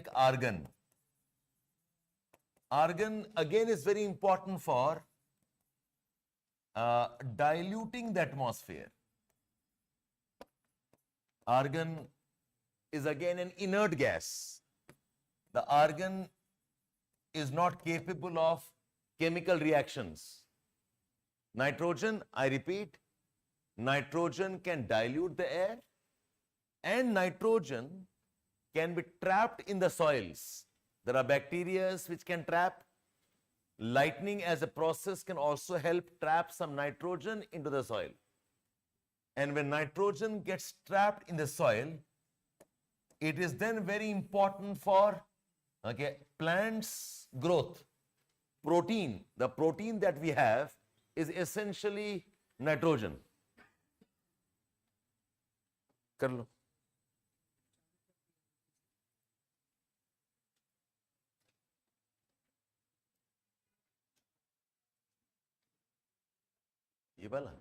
like argon. Argon again is very important for diluting the atmosphere. Argon is again an inert gas. The argon is not capable of chemical reactions. Nitrogen, I repeat, nitrogen can dilute the air, and nitrogen can be trapped in the soils. There are bacteria which can trap. Lightning as a process can also help trap some nitrogen into the soil. And when nitrogen gets trapped in the soil, it is then very important for plants' growth. Protein, the protein that we have is essentially nitrogen. कर लो. ये वाला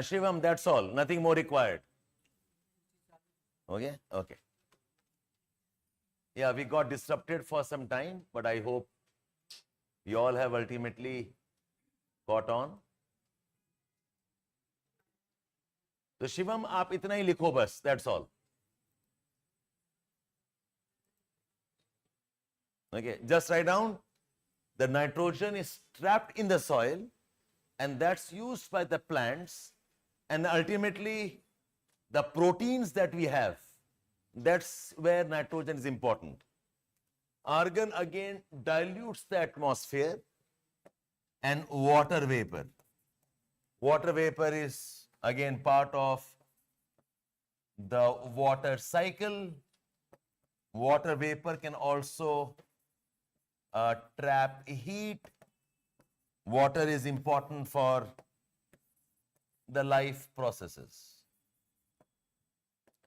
Shivam, that's all. Nothing more required. Okay? Okay. Yeah, we got disrupted for some time, but I hope you all have ultimately caught on. So Shivam, आप इतना ही लिखो बस. That's all. Okay, just write down the nitrogen is trapped in the soil, and that's used by the plants, and ultimately the proteins that we have, that's where nitrogen is important. Argon again dilutes the atmosphere, and water vapor. Water vapor is again part of the water cycle. Water vapor can also trap heat. Water is important for the life processes.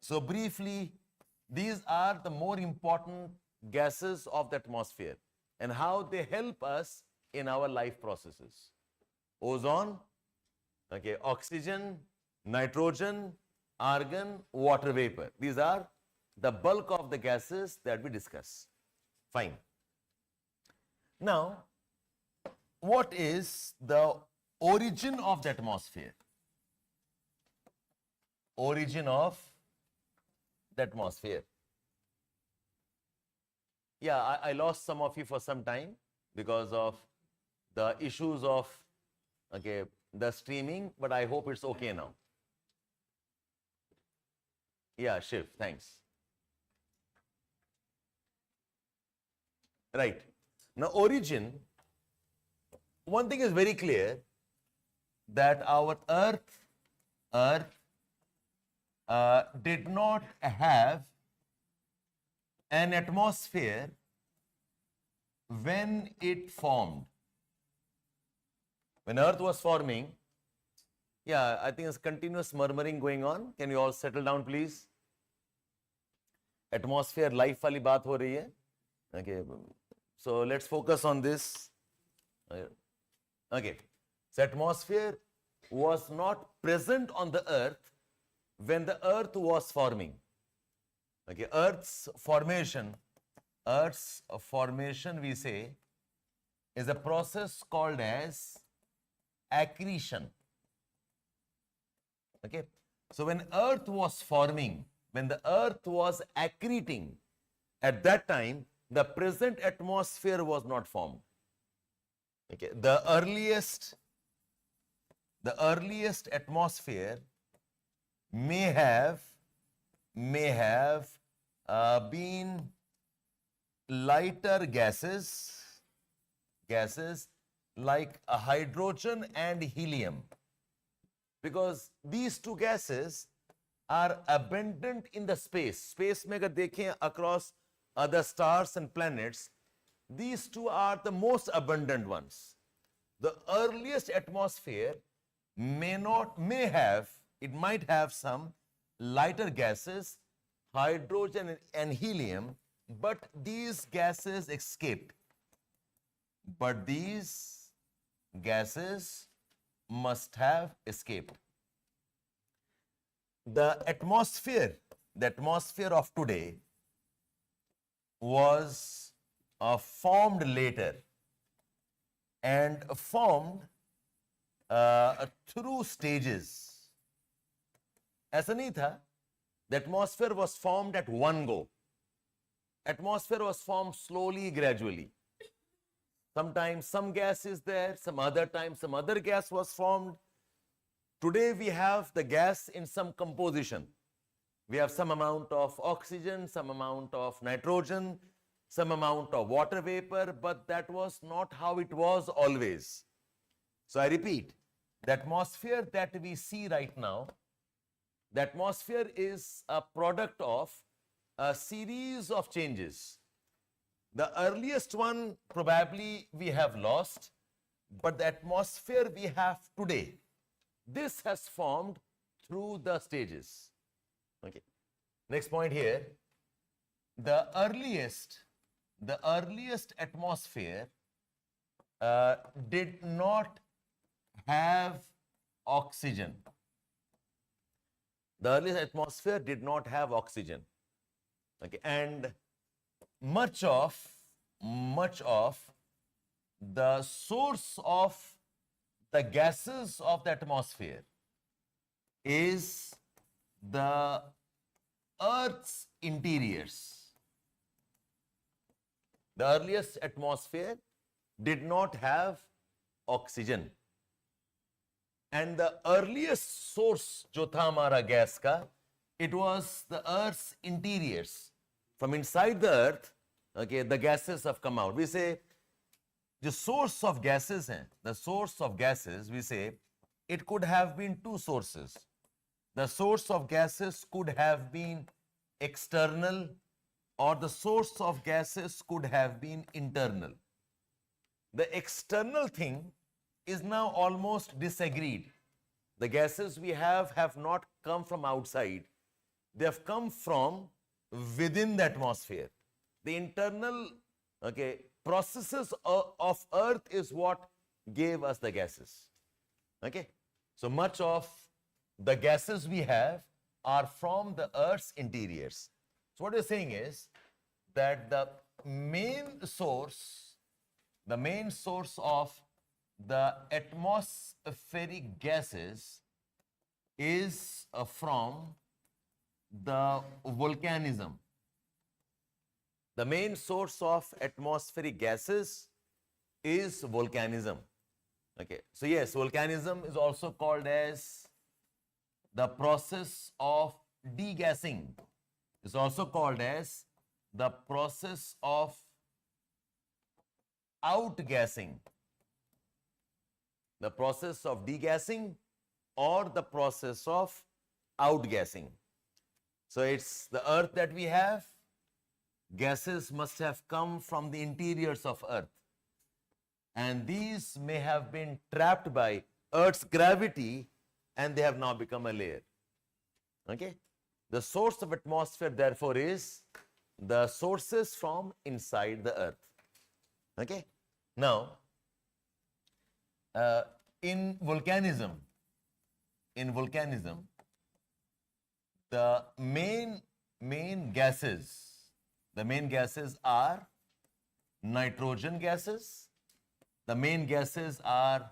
So briefly, these are the more important gases of the atmosphere and how they help us in our life processes. Ozone, oxygen, nitrogen, argon, water vapor. These are the bulk of the gases that we discuss. Fine. Now, what is the origin of the atmosphere? Origin of the atmosphere. Yeah, I lost some of you for some time because of the issues of the streaming, but I hope it's okay now. Yeah, Shiv, thanks. Right. Now, origin, one thing is very clear, that our Earth did not have an atmosphere when it formed. When Earth was forming, yeah, I think there's continuous murmuring going on. Can you all settle down, please? Atmosphere, life wali baat ho rahi hai. Okay, so let's focus on this. Okay, so atmosphere was not present on the Earth when the Earth was forming. Okay, Earth's formation we say is a process called as accretion. Okay, so when Earth was forming, when the Earth was accreting, at that time the present atmosphere was not formed. Okay, the earliest atmosphere may have been lighter gases like hydrogen and helium, because these two gases are abundant in the space. Space mein agar dekhein across other stars and planets, these two are the most abundant ones. The earliest atmosphere might have some lighter gases, hydrogen and helium, but these gases escaped. but these gases must have escaped. The atmosphere of today was formed later and formed through stages. ऐसा नहीं था, the atmosphere was formed at one go. Atmosphere was formed slowly, gradually. Sometimes some gas is there, some other time some other gas was formed. Today we have the gas in some composition. We have some amount of oxygen, some amount of nitrogen, some amount of water vapor, but that was not how it was always. So I repeat, the atmosphere that we see right now, the atmosphere is a product of a series of changes. The earliest one probably we have lost, but the atmosphere we have today, this has formed through the stages. Okay. Next point here, the earliest atmosphere did not have oxygen. The earliest atmosphere did not have oxygen. Okay, and much of the source of the gases of the atmosphere is the Earth's interiors. The earliest atmosphere did not have oxygen. And the earliest source जो था हमारा gas का, it was the Earth's interiors. From inside the Earth, okay, the gases have come out. We say the source of gases हैं, the source of gases, we say it could have been two sources. The source of gases could have been external, or the source of gases could have been internal. The external thing is now almost disagreed. The gases we have not come from outside. They have come from within the atmosphere. The internal processes of Earth is what gave us the gases. Okay, so much of the gases we have are from the Earth's interiors. So what we're saying is that the main source of the atmospheric gases is from the volcanism. The main source of atmospheric gases is volcanism. Okay, so yes, volcanism is also called as the process of degassing. It's also called as the process of outgassing. The process of degassing or the process of outgassing. So it's the Earth that we have. Gases must have come from the interiors of Earth. And these may have been trapped by Earth's gravity and they have now become a layer. Okay? The source of atmosphere, therefore, is the sources from inside the Earth. Okay? Now, in volcanism, the main gases are nitrogen gases. The main gases are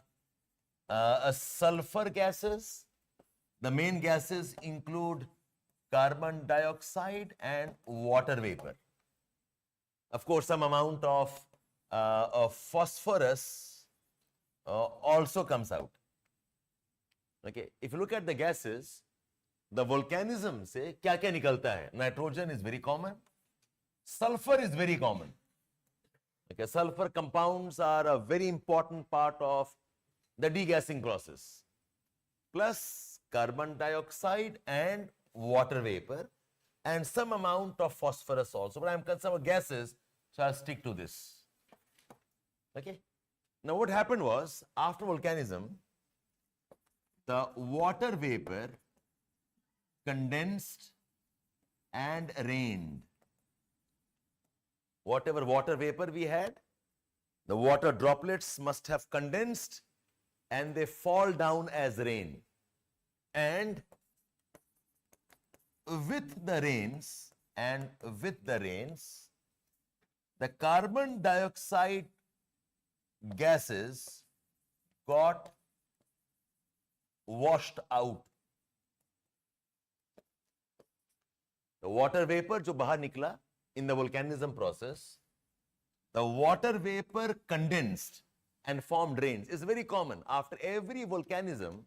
sulfur gases. The main gases include carbon dioxide and water vapor. Of course, some amount of phosphorus also comes out. Okay, if you look at the gases, the volcanism से क्या क्या निकलता है? Nitrogen is very common. Sulfur is very common. Okay, sulfur compounds are a very important part of the degassing process. Plus carbon dioxide and water vapor and some amount of phosphorus also. But I am concerned about gases, so I'll stick to this. Okay. Now what happened was, after volcanism, the water vapor condensed and rained. Whatever water vapor we had, The water droplets must have condensed and they fall down as rain. And with the rains, the carbon dioxide gases got washed out. The water vapor जो बाहर निकला in the volcanism process, the water vapor condensed and formed rains. Is very common. After every volcanism,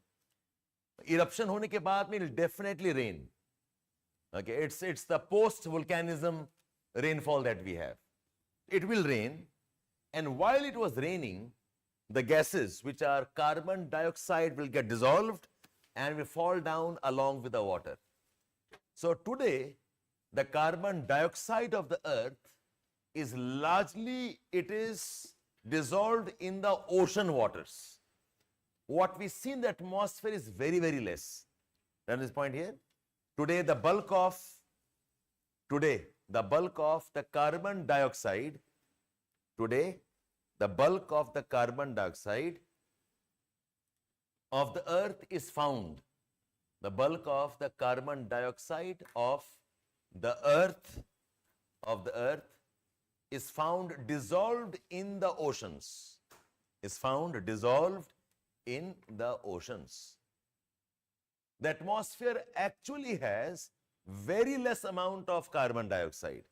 eruption होने के बाद में it will definitely rain. Okay, it's the post-volcanism rainfall that we have. It will rain, and while it was raining, the gases, which are carbon dioxide, will get dissolved and will fall down along with the water. So today, the carbon dioxide of the earth is largely, it is dissolved in the ocean waters. What we see in the atmosphere is very, very less. That is this point here. Today, the bulk of the carbon dioxide, of the earth is found. The bulk of the carbon dioxide of the earth is found dissolved in the oceans. The atmosphere actually has very less amount of carbon dioxide.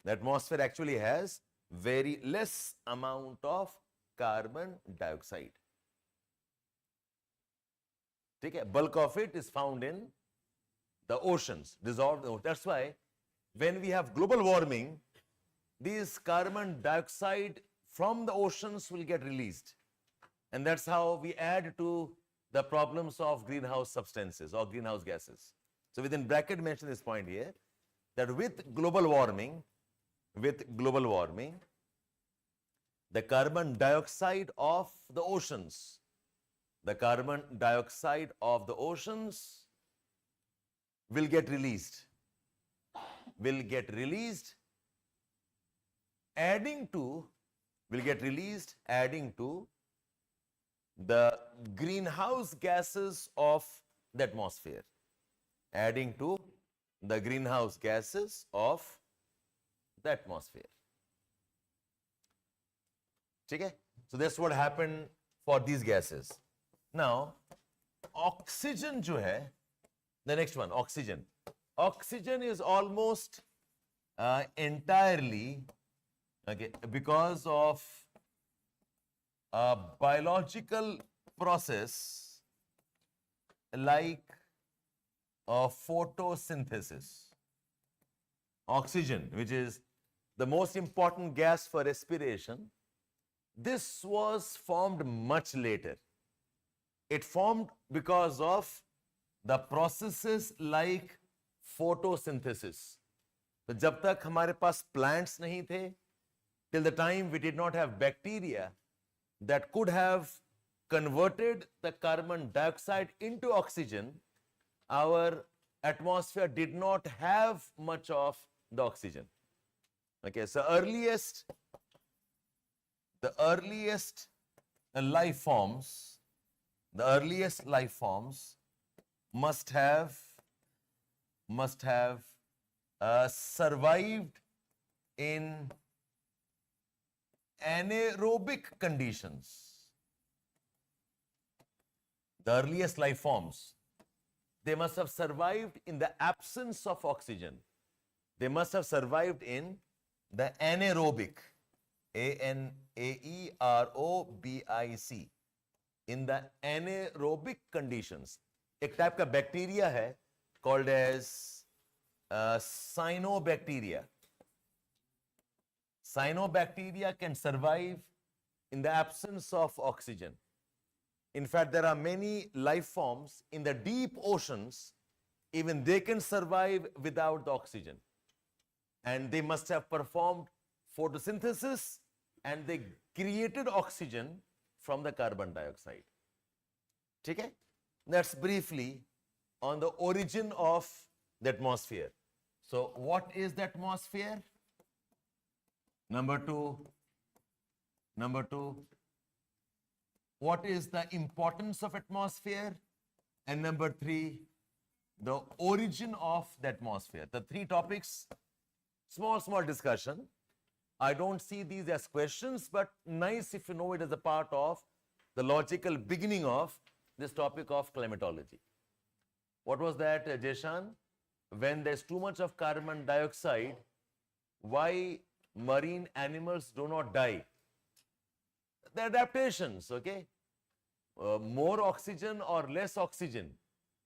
The atmosphere actually has very less amount of carbon dioxide. Okay? Bulk of it is found in the oceans, dissolved. That's why when we have global warming, these carbon dioxide from the oceans will get released. And that's how we add to the problems of greenhouse substances or greenhouse gases. So within bracket mention this point here, that with global warming, the carbon dioxide of the oceans, will get released, adding to the greenhouse gases of the atmosphere. Okay? So that's what happened for these gases. Now, oxygen jo hai, the next one, oxygen. Oxygen is almost entirely, okay, because of a biological process like photosynthesis. Oxygen, which is the most important gas for respiration, this was formed much later. It formed because of the processes like photosynthesis. So जब तक हमारे पास plants नहीं थे, till the time we did not have bacteria that could have converted the carbon dioxide into oxygen, our atmosphere did not have much of the oxygen. Okay, so the earliest life forms must have survived in anaerobic conditions. The earliest life forms, they must have survived in the absence of oxygen. They must have survived in the anaerobic, A-N-A-E-R-O-B-I-C, in the anaerobic conditions. एक type का bacteria है called as cyanobacteria. Cyanobacteria can survive in the absence of oxygen. In fact, there are many life forms in the deep oceans, even they can survive without the oxygen. And they must have performed photosynthesis and they created oxygen from the carbon dioxide. Okay? That's briefly on the origin of the atmosphere. So, what is the atmosphere? Number 2, Number 2, what is the importance of atmosphere? And number 3, the origin of the atmosphere. The 3 topics, small discussion. I don't see these as questions, but nice if you know it as a part of the logical beginning of this topic of climatology. What was that, Jeshan? When there's too much of carbon dioxide, why marine animals do not die? The adaptations, okay? More oxygen or less oxygen,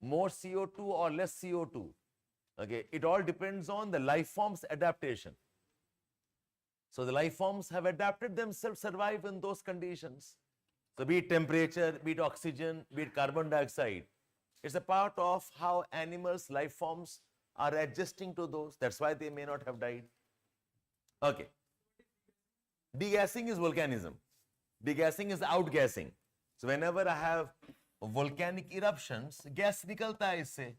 more CO2 or less CO2. Okay, it all depends on the life form's adaptation. So the life forms have adapted themselves, survive in those conditions. So be it temperature, be it oxygen, be it carbon dioxide, it's a part of how animals' life forms are adjusting to those. That's why they may not have died. Okay. Degassing is volcanism. Degassing is outgassing. So whenever I have volcanic eruptions, gas nikalta hai isse.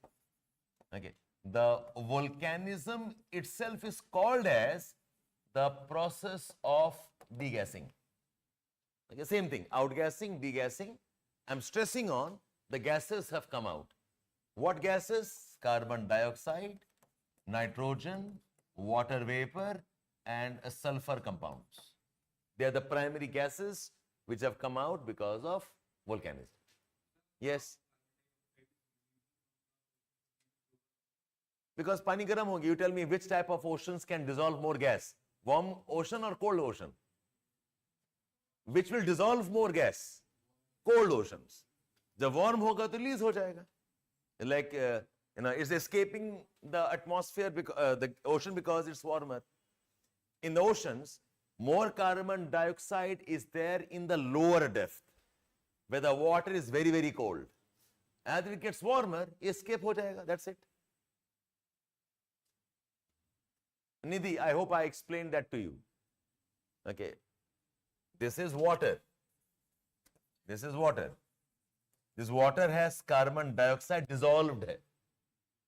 Okay. The volcanism itself is called as the process of degassing. Okay, same thing, outgassing, degassing. I'm stressing on the gases have come out. What gases? Carbon dioxide, nitrogen, water vapor, and sulfur compounds. They are the primary gases which have come out because of volcanism. Yes? Because pani garam hogi, you tell me which type of oceans can dissolve more gas? Warm ocean or cold ocean? Which will dissolve more gas? Cold oceans. जब warm होगा तो release हो जाएगा. Like it's escaping the atmosphere, the ocean, because it's warmer. In the oceans, more carbon dioxide is there in the lower depth, where the water is very, very cold. As it gets warmer, escape ho jayega. That's it. Nidhi, I hope I explained that to you. Okay. This is water. This is water. This water has carbon dioxide dissolved.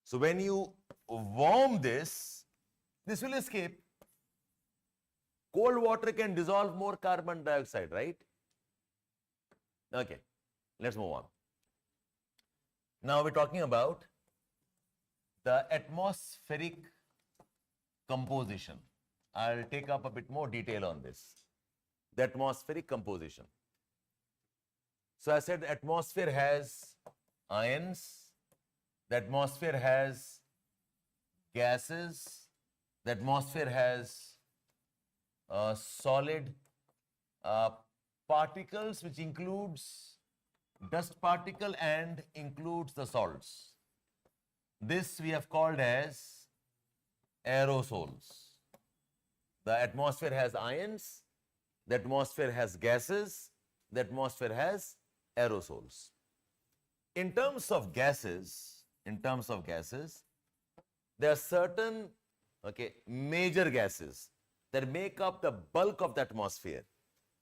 So when you warm this, this will escape. Cold water can dissolve more carbon dioxide, right? Okay, let's move on. Now we're talking about the atmospheric composition. I'll take up a bit more detail on this. The atmospheric composition. So I said the atmosphere has ions, the atmosphere has gases, the atmosphere has solid particles, which includes dust particle and includes the salts. This we have called as aerosols. The atmosphere has ions, the atmosphere has gases, the atmosphere has aerosols. In terms of gases, there are certain major gases that make up the bulk of the atmosphere.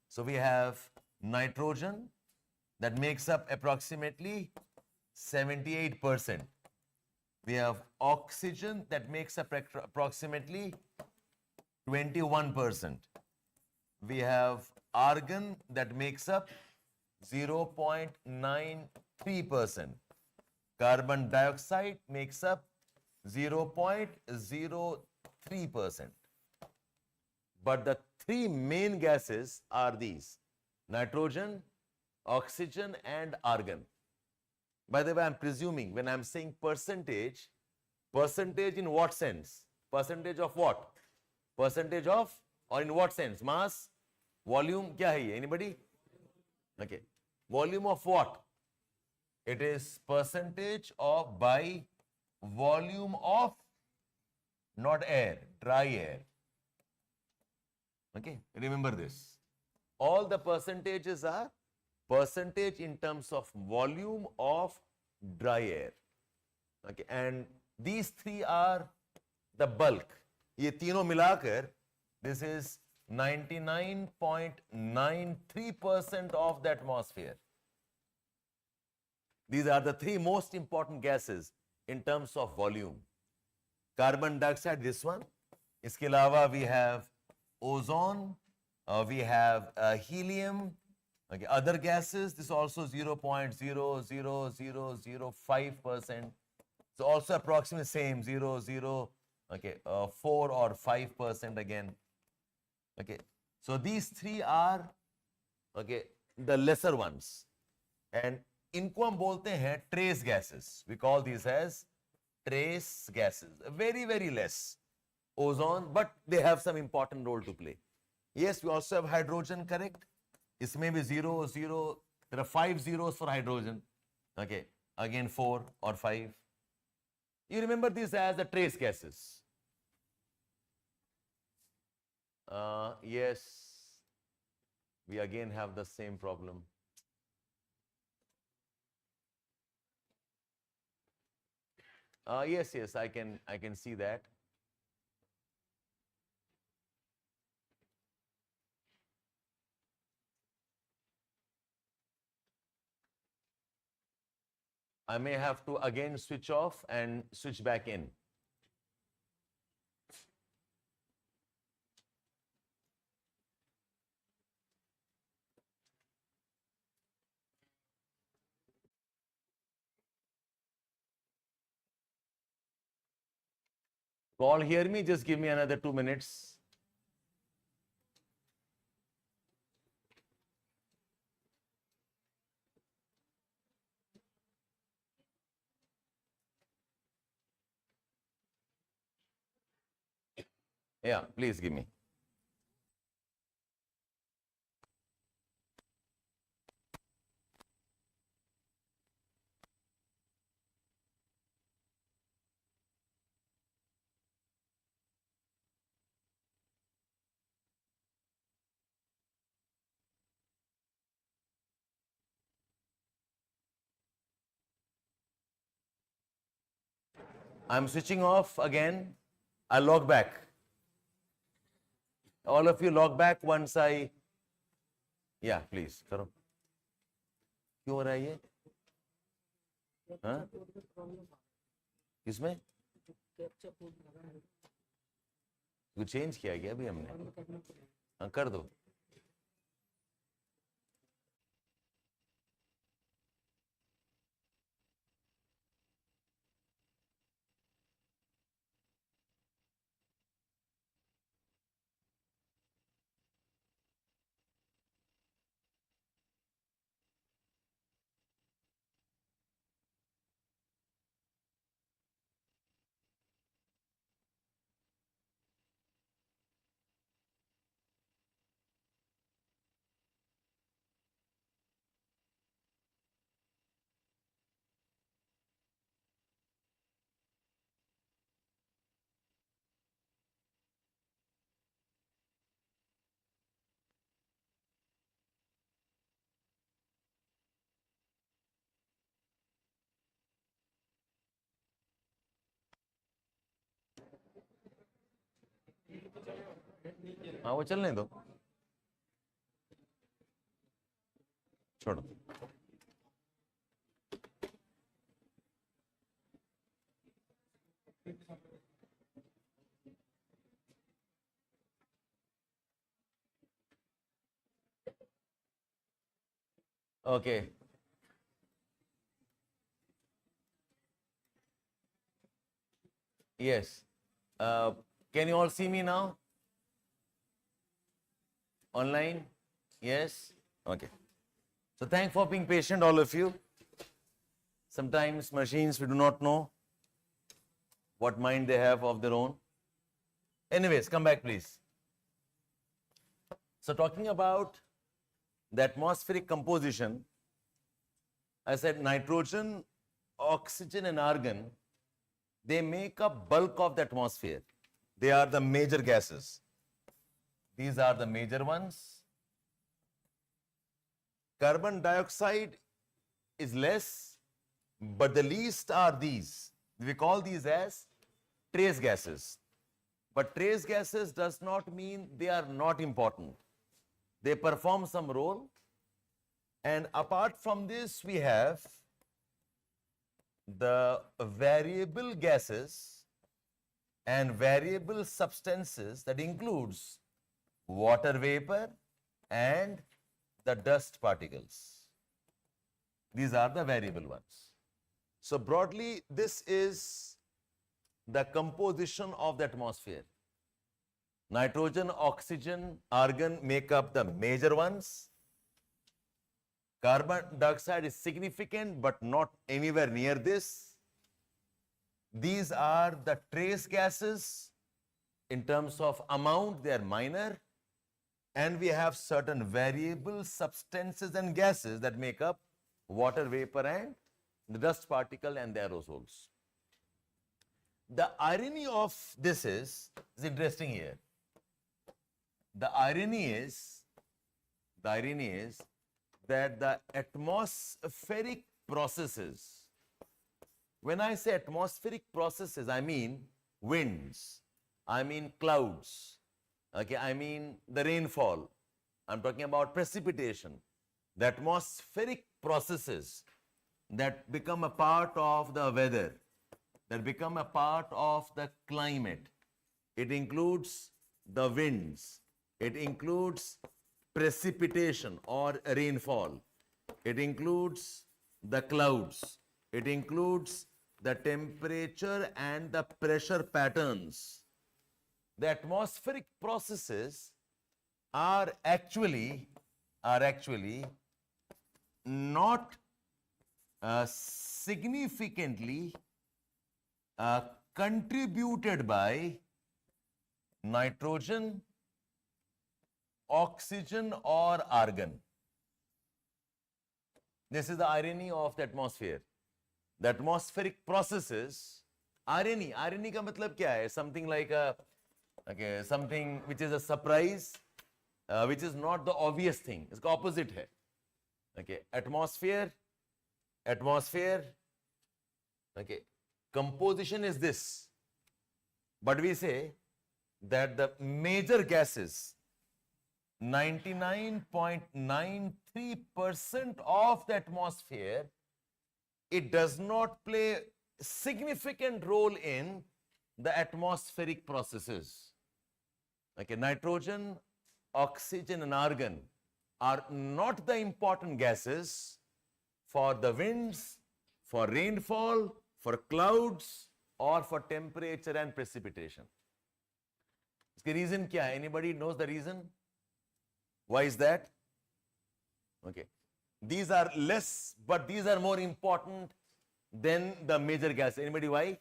So we have nitrogen that makes up approximately 78%. We have oxygen that makes up approximately 21%. We have argon that makes up 0.93%. Carbon dioxide makes up 0.03%. But the three main gases are these: nitrogen, oxygen, and argon. By the way, I'm presuming when I'm saying percentage in what sense? Percentage of what? Percentage of, or in what sense? Mass, volume, kya hai ye? Anybody? Okay. Volume of what? It is percentage of by volume of, not air, dry air. Okay, remember this. All the percentages are percentage in terms of volume of dry air. Okay, and these three are the bulk. Ye तीनों मिलाकर, this is 99.93% of the atmosphere. These are the three most important gases in terms of volume. Carbon dioxide, this one. इसके अलावा we have ozone, We have helium. Okay, other gases, this also 0.00005%. So also approximately same 0, okay, 4 or 5% again. Okay, so these three are okay the lesser ones, and इनको हम बोलते हैं trace gases. We call these as trace gases. Very, very less ozone, but they have some important role to play. Yes, we also have hydrogen, correct? इसमें भी 0, 0. There are 5 zeros for hydrogen. Okay, again 4 or 5. You remember these as the trace gases. Yes, we again have the same problem. Yes, yes, I can see that. I may have to again switch off and switch back in. All hear me? Just give me another 2 minutes. Yeah, please give me. I'm switching off again. I'll log back. All of you log back once I. Yeah, please. करो. क्यों हो रहा है ये? हाँ? किसमें? कुछ change किया गया अभी हमने? हाँ, कर दो. हाँ, वो चलने दो. छोड़ो. Okay. Yes. Can you all see me now? Online? Yes? Okay. So thanks for being patient, all of you. Sometimes machines, we do not know what mind they have of their own. Anyways, come back, please. So talking about the atmospheric composition, I said nitrogen, oxygen and argon, they make up bulk of the atmosphere. They are the major gases. These are the major ones. Carbon dioxide is less, but the least are these. We call these as trace gases. But trace gases does not mean they are not important. They perform some role. And apart from this, we have the variable gases and variable substances that includes water vapor, and the dust particles. These are the variable ones. So broadly, this is the composition of the atmosphere. Nitrogen, oxygen, argon make up the major ones. Carbon dioxide is significant, but not anywhere near this. These are the trace gases. In terms of amount, they are minor. And we have certain variable substances and gases that make up water vapor and the dust particle and the aerosols. The irony of this is interesting here. The irony is that the atmospheric processes, when I say atmospheric processes, I mean winds, I mean clouds, okay, I mean the rainfall, I'm talking about precipitation. The atmospheric processes that become a part of the weather, that become a part of the climate. It includes the winds, it includes precipitation or rainfall, it includes the clouds, it includes the temperature and the pressure patterns. The atmospheric processes are actually not significantly contributed by nitrogen, oxygen or argon. This is the irony of the atmosphere. The atmospheric processes, irony का मतलब क्या है? Something like something which is a surprise, which is not the obvious thing. इसका opposite है. Okay, atmosphere, okay, composition is this. But we say that the major gases, 99.93% of the atmosphere, it does not play significant role in the atmospheric processes. Okay, nitrogen, oxygen and argon are not the important gases for the winds, for rainfall, for clouds or for temperature and precipitation. इसकी reason क्या है? Anybody knows the reason? Why is that? Okay, these are less, but these are more important than the major gas. Anybody why?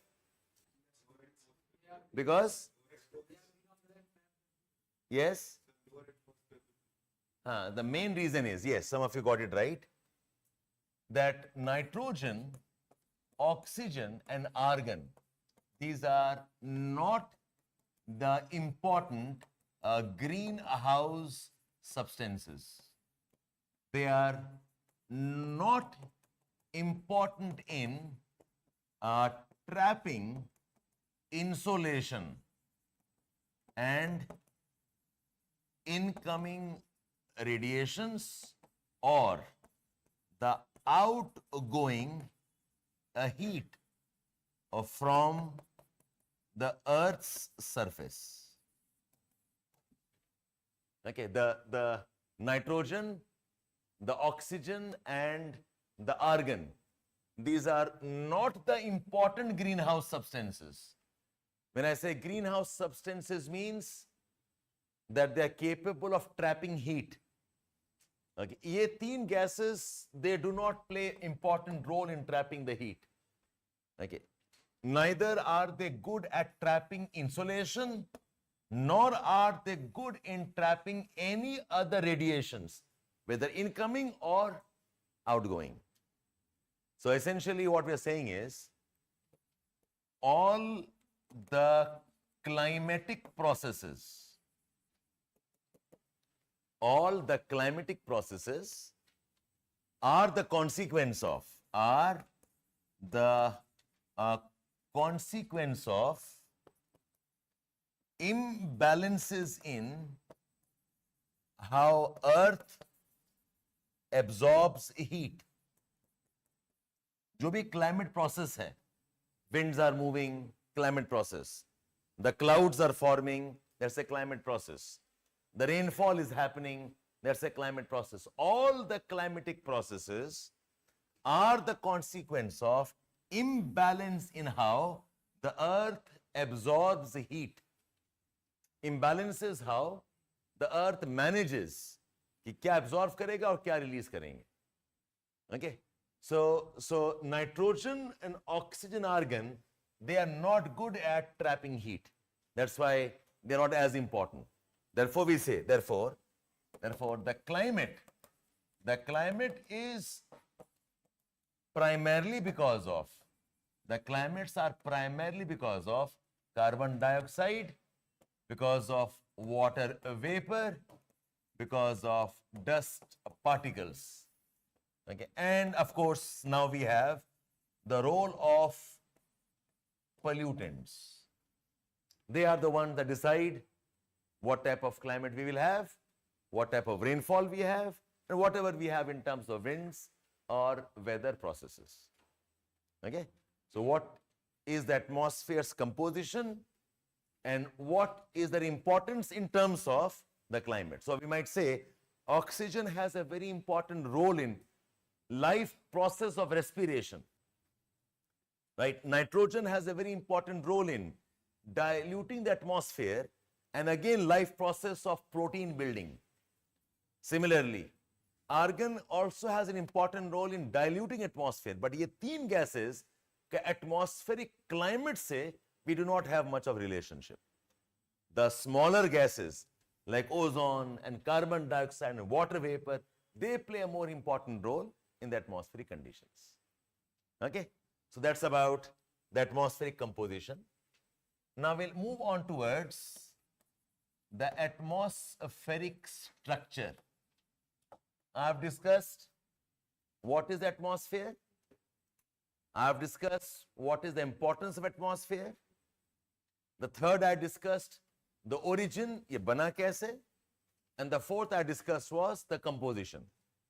Because? Yes? The main reason is, yes, some of you got it right, that nitrogen, oxygen and argon, these are not the important greenhouse substances. They are not important in trapping insolation and incoming radiations or the outgoing heat from the Earth's surface. Okay, the nitrogen, the oxygen and the argon, these are not the important greenhouse substances. When I say greenhouse substances means that they are capable of trapping heat. Okay, ये तीन gases, they do not play important role in trapping the heat. Okay, neither are they good at trapping insolation, nor are they good in trapping any other radiations, whether incoming or outgoing. So essentially what we are saying is, all the climatic processes are the consequence of imbalances in how Earth absorbs heat. जो भी climate process है, winds are moving, climate process. The clouds are forming, that's a climate process. the rainfall is happening, that's a climate process. All the climatic processes are the consequence of imbalance in how the earth absorbs the heat. Imbalance is how the earth manages कि क्या absorb करेगा और क्या release करेंगे. Okay, so nitrogen and oxygen argon, they are not good at trapping heat. That's why they're not as important. Therefore, we say, therefore, the climate is primarily because of, the climates are primarily because of carbon dioxide, because of water vapor, because of dust particles. Okay, and of course, now we have the role of pollutants. They are the ones that decide what type of climate we will have, what type of rainfall we have, and whatever we have in terms of winds or weather processes. Okay, so what is the atmosphere's composition and what is their importance in terms of the climate? So we might say oxygen has a very important role in life process of respiration, right? Nitrogen has a very important role in diluting the atmosphere and again life process of protein building. Similarly, argon also has an important role in diluting atmosphere, but ये तीन gases के atmospheric climate से we do not have much of relationship. The smaller gases like ozone and carbon dioxide and water vapor, they play a more important role in the atmospheric conditions. Okay, so that's about the atmospheric composition. Now we'll move on towards the atmospheric structure. I've discussed what is the atmosphere. I've discussed what is the importance of atmosphere. The third I discussed the origin, ye bana kaise, and the fourth I discussed was the composition.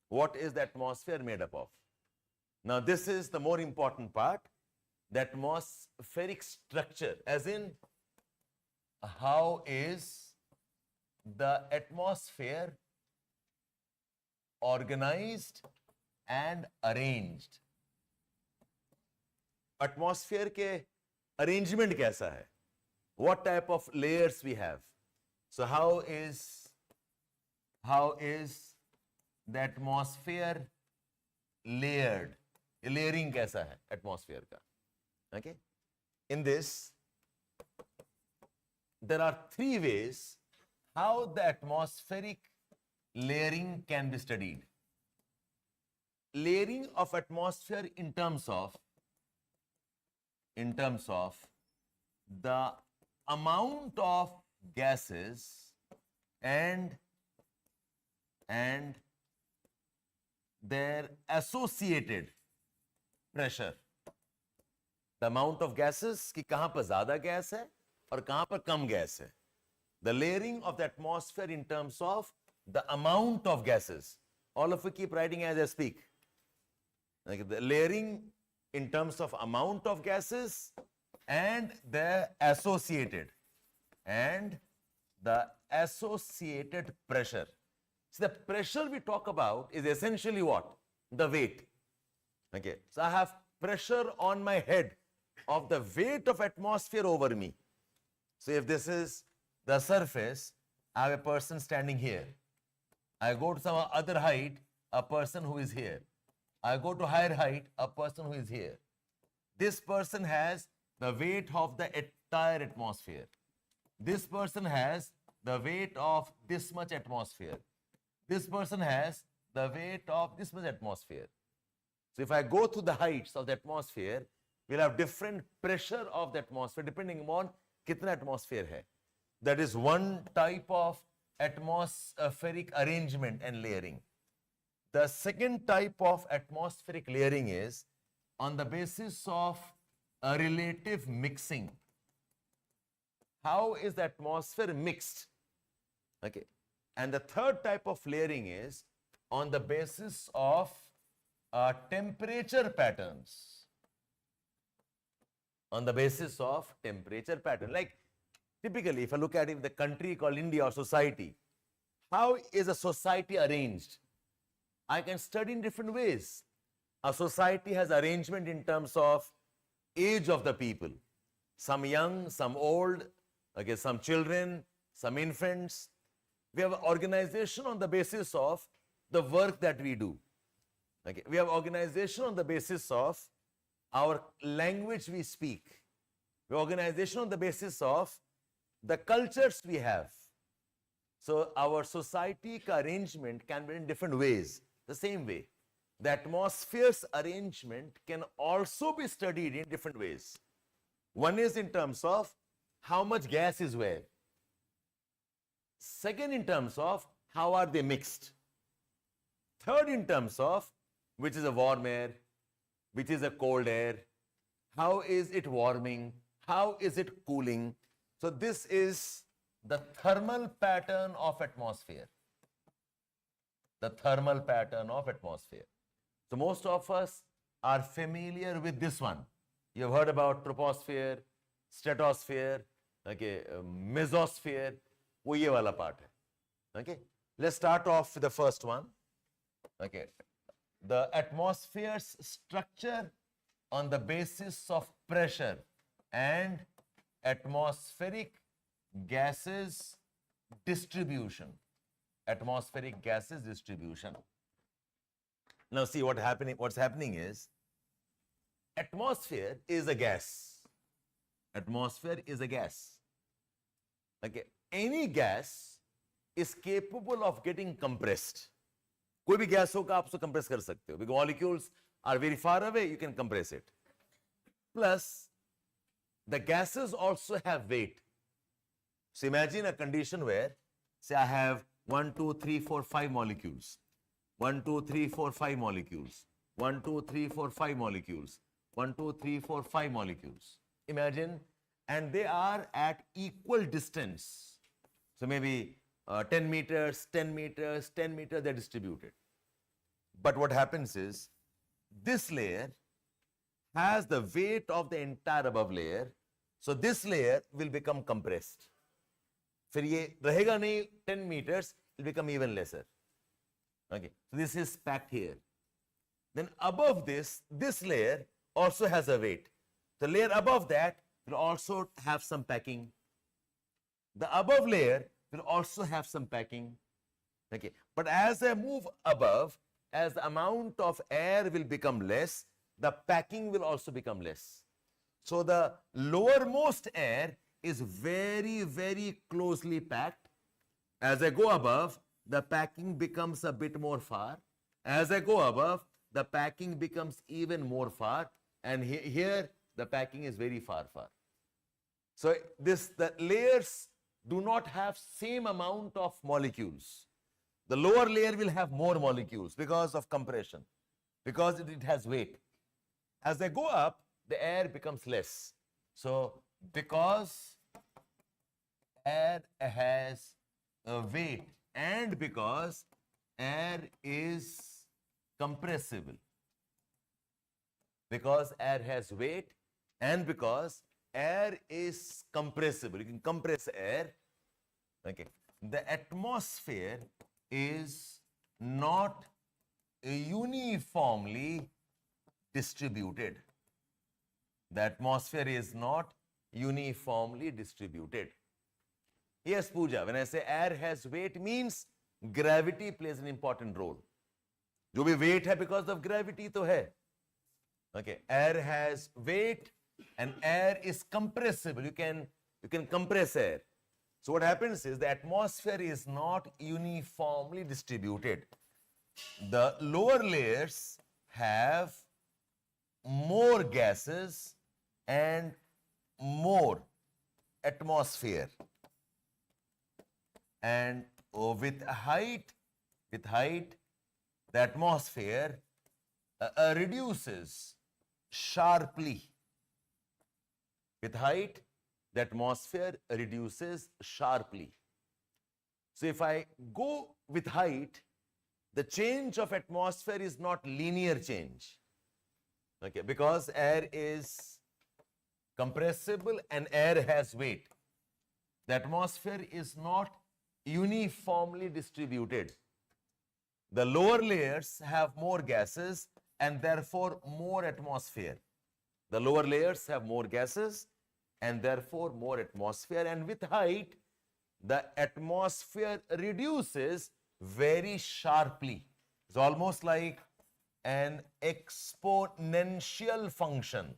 What is the atmosphere made up of? Now this is the more important part, the atmospheric structure, as in how is the atmosphere organized and arranged. Atmosphere के arrangement कैसा है? What type of layers we have? So how is the atmosphere layered? Layering कैसा है atmosphere का? Okay, in this there are three ways how the atmospheric layering can be studied. Layering of atmosphere in terms of the amount of gases and their associated pressure. The amount of gases कि कहाँ पर ज़्यादा gas है और कहाँ पर कम gas है. The layering of the atmosphere in terms of the amount of gases. All of you keep writing as I speak. Like the layering in terms of amount of gases and the associated pressure. So the pressure we talk about is essentially what? The weight. Okay, so I have pressure on my head of the weight of atmosphere over me. So if this is the surface, I have a person standing here. I go to some other height, a person who is here. I go to higher height, a person who is here. This person has the weight of the entire atmosphere. This person has the weight of this much atmosphere. This person has the weight of this much atmosphere. So if I go through the heights of the atmosphere, we'll have different pressure of the atmosphere depending on kitna atmosphere hai. That is one type of atmospheric arrangement and layering. The second type of atmospheric layering is on the basis of a relative mixing. How is the atmosphere mixed? Okay. And the third type of layering is on the basis of temperature patterns. On the basis of temperature pattern. Like typically, if I look at it, the country called India or society, how is a society arranged? I can study in different ways. A society has arrangement in terms of age of the people. Some young, some old, okay, some children, some infants. We have organization on the basis of the work that we do. Okay. We have organization on the basis of our language we speak. We have organization on the basis of the cultures we have. So our society arrangement can be in different ways. The same way, the atmosphere's arrangement can also be studied in different ways. One is in terms of how much gas is where. Second, in terms of how are they mixed. Third, in terms of which is a warm air, which is a cold air, how is it warming, how is it cooling. So this is the thermal pattern of atmosphere. The thermal pattern of atmosphere. So most of us are familiar with this one. You have heard about troposphere, stratosphere, okay, mesosphere. वो ये वाला part है. Okay, let's start off with the first one. Okay, the atmosphere's structure on the basis of pressure and atmospheric gases distribution. Atmospheric gases distribution. Now see what's happening is atmosphere is a gas. Atmosphere is a gas. Okay, any gas is capable of getting compressed. कोई भी gas होगा आप उसको compress कर सकते हो. Because molecules are very far away, you can compress it. Plus, the gases also have weight. So imagine a condition where, say I have 1, 2, 3, 4, 5 molecules. 1, 2, 3, 4, 5 molecules. 1, 2, 3, 4, 5 molecules. 1, 2, 3, 4, 5 molecules. Imagine, and they are at equal distance. So maybe 10 meters, 10 meters, 10 meters, they're distributed. But what happens is, this layer has the weight of the entire above layer. So this layer will become compressed. फिर ये रहेगा नहीं 10 meters, it will become even lesser. Okay, so this is packed here. Then above this layer also has a weight. The layer above that will also have some packing. The above layer will also have some packing. Okay, but as I move above, as the amount of air will become less, the packing will also become less. So the lowermost air is very, very closely packed. As I go above, the packing becomes a bit more far. As I go above, the packing becomes even more far. And here, the packing is very far. So the layers do not have same amount of molecules. The lower layer will have more molecules because of compression, because it has weight. As I go up, the air becomes less. So because air has a weight and because air is compressible, because air has weight and because air is compressible, you can compress air. Okay, the atmosphere is not uniformly distributed. The atmosphere is not uniformly distributed. Yes, Pooja, when I say air has weight means gravity plays an important role. जो भी weight है because of gravity तो है. Okay, air has weight and air is compressible. You can compress air. So what happens is the atmosphere is not uniformly distributed. The lower layers have more gases and more atmosphere. And with height, the atmosphere reduces sharply. With height, the atmosphere reduces sharply. So if I go with height, the change of atmosphere is not linear change. Okay, because air is compressible and air has weight. The atmosphere is not uniformly distributed. The lower layers have more gases and therefore more atmosphere. The lower layers have more gases and therefore more atmosphere, and with height, the atmosphere reduces very sharply. It's almost like an exponential function.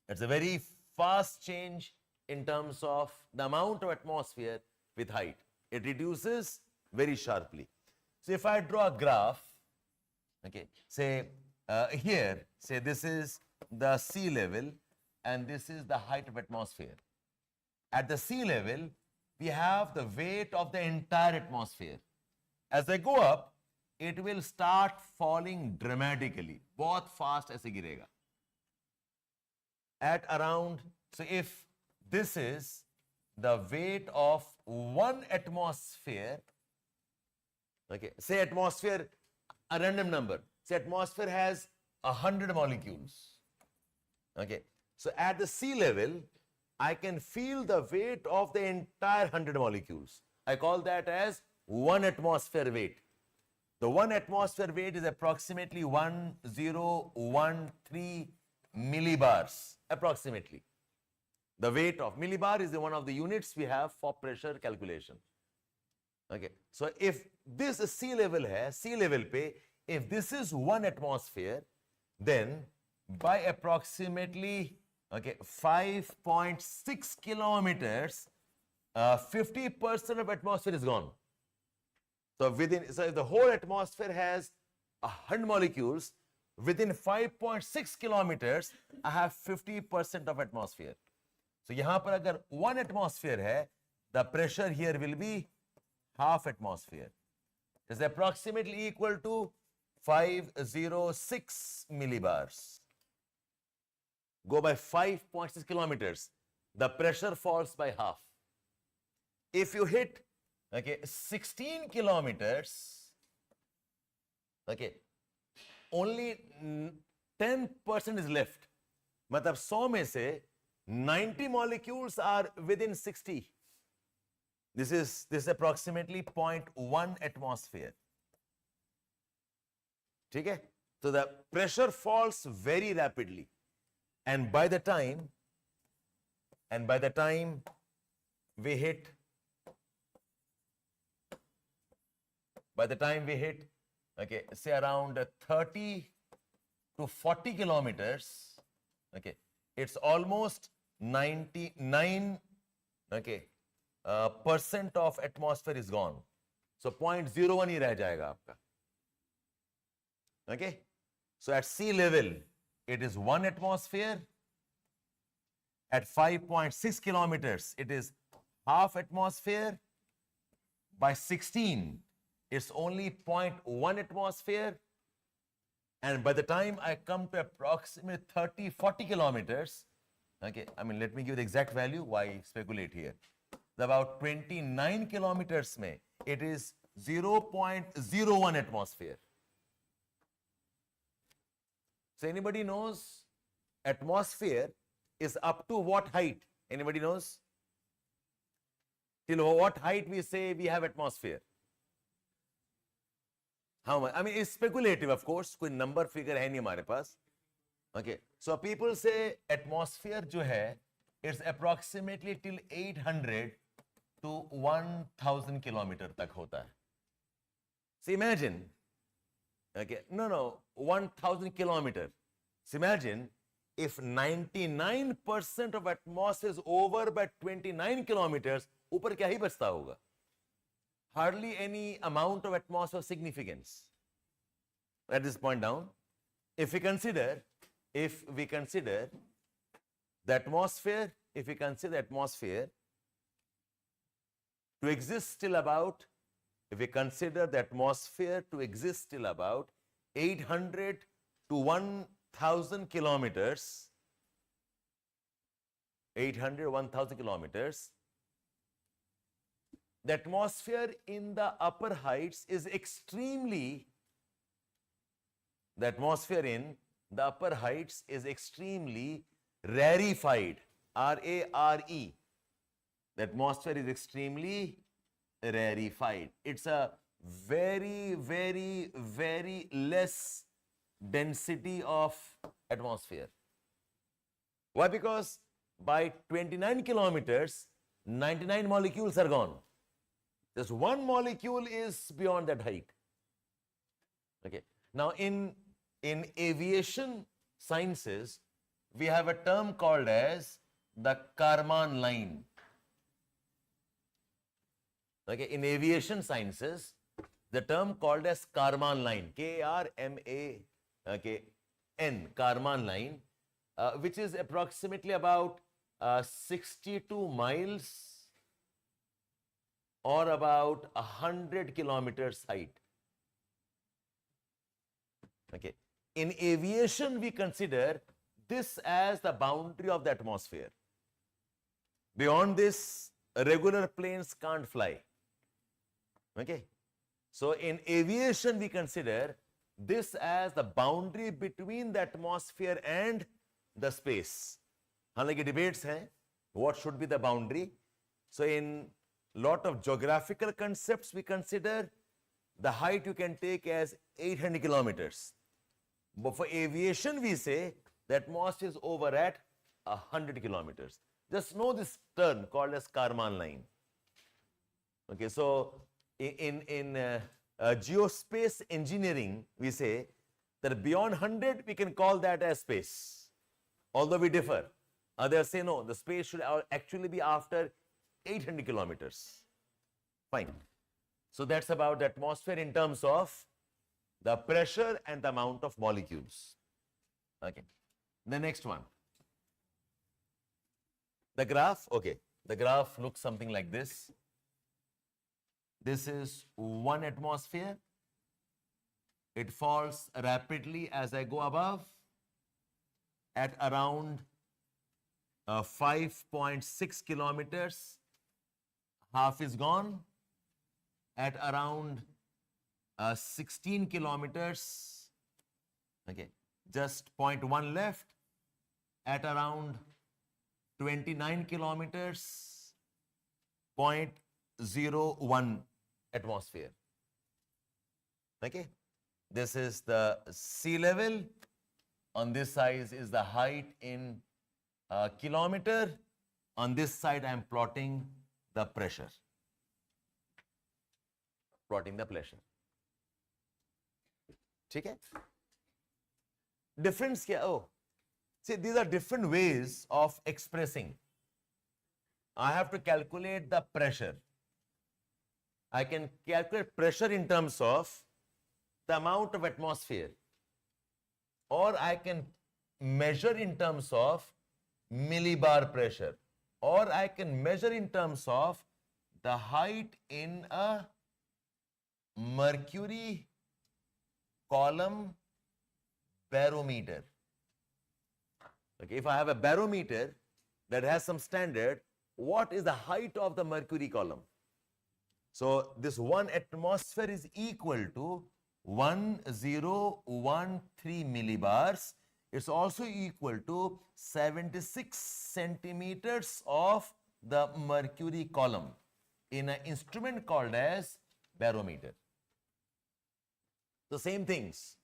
It's a very fast change in terms of the amount of atmosphere with height. It reduces very sharply. So if I draw a graph, okay, say here, say this is the sea level and this is the height of atmosphere. At the sea level, we have the weight of the entire atmosphere. As I go up, it will start falling dramatically. बहुत fast ऐसे गिरेगा. At around, so if this is the weight of one atmosphere, okay, say atmosphere, a random number, say atmosphere has 100 molecules, okay, so at the sea level, I can feel the weight of the entire 100 molecules. I call that as one atmosphere weight. The one atmosphere weight is approximately 1013 millibars, approximately. The weight of millibar is one of the units we have for pressure calculation. Okay, so if this sea level hai, sea level pe, if this is one atmosphere, then by approximately 5.6 kilometers, 50% of atmosphere is gone. So if the whole atmosphere has 100 molecules, within 5.6 kilometers, I have 50% of atmosphere. So यहाँ पर अगर 1 atmosphere है, the pressure here will be half atmosphere. It is approximately equal to 506 millibars. Go by 5.6 kilometers, the pressure falls by half. If you hit 16 kilometers, only 10% is left. मतलब 100 में से 90 molecules are within 60. This is approximately 0.1 atmosphere. ठीक है? So the pressure falls very rapidly, and by the time we hit say around 30 to 40 kilometers, it's almost 99 percent of atmosphere is gone. So 0.01 ही रह जाएगा आपका. Okay, so at sea level it is 1 atmosphere. At 5.6 kilometers it is half atmosphere. By 16 it's only 0.1 atmosphere, and by the time I come to approximately 30-40 kilometers, let me give the exact value, why speculate here. About 29 kilometers mein, it is 0.01 atmosphere. So anybody knows atmosphere is up to what height? Anybody knows? Till what height we say we have atmosphere? How much? It's speculative, of course. कोई number figure है नहीं हमारे पास. Okay, so people say atmosphere जो है, it's approximately till 800 to 1000 kilometer तक होता है. So imagine, 1000 kilometer. So imagine if 99% of atmosphere is over by 29 kilometers, ऊपर क्या ही बचता होगा? Hardly any amount of atmosphere of significance. At this point down, if we consider the atmosphere, to exist till about, if we consider the atmosphere to exist till about 800 to 1000 kilometers, 1000 kilometers, the atmosphere in the upper heights is extremely rarefied, R-A-R-E. The atmosphere is extremely rarefied. It's a very, very, very less density of atmosphere. Why? Because by 29 kilometers, 99 molecules are gone. Just one molecule is beyond that height. Okay. Now, in aviation sciences, we have a term called as the Kármán line. Okay. In aviation sciences, the term called as Kármán line, K-R-M-A-N, Kármán line, which is approximately about 62 miles or about 100 kilometers height. Okay. In aviation, we consider this as the boundary of the atmosphere. Beyond this, regular planes can't fly. Okay. So, in aviation, we consider this as the boundary between the atmosphere and the space. हालांकि debates हैं, what should be the boundary. So, in lot of geographical concepts, we consider the height you can take as 800 kilometers. But for aviation, we say the atmosphere is over at 100 kilometers. Just know this term called as Kármán line. Okay, so in geospace engineering, we say that beyond 100, we can call that as space. Although we differ. Others say no, the space should actually be after 800 kilometers. Fine. So that's about the atmosphere in terms of the pressure and the amount of molecules. Okay. The next one. The graph, okay. The graph looks something like this. This is 1 atmosphere. It falls rapidly as I go above at around 5.6 kilometers. Half is gone. At around 16 kilometers, okay, just 0.1 left. At around 29 kilometers, 0.01 atmosphere. Okay, this is the sea level. On this side is the height in kilometer. On this side, I am plotting the pressure. Plotting the pressure. Okay? Difference क्या? Oh, see, these are different ways of expressing. I have to calculate the pressure. I can calculate pressure in terms of the amount of atmosphere, or I can measure in terms of millibar pressure, or I can measure in terms of the height in a mercury column barometer. Okay, if I have a barometer that has some standard, what is the height of the mercury column? So this 1 atmosphere is equal to 1013 millibars. It's also equal to 76 centimeters of the mercury column in an instrument called as barometer. The same things,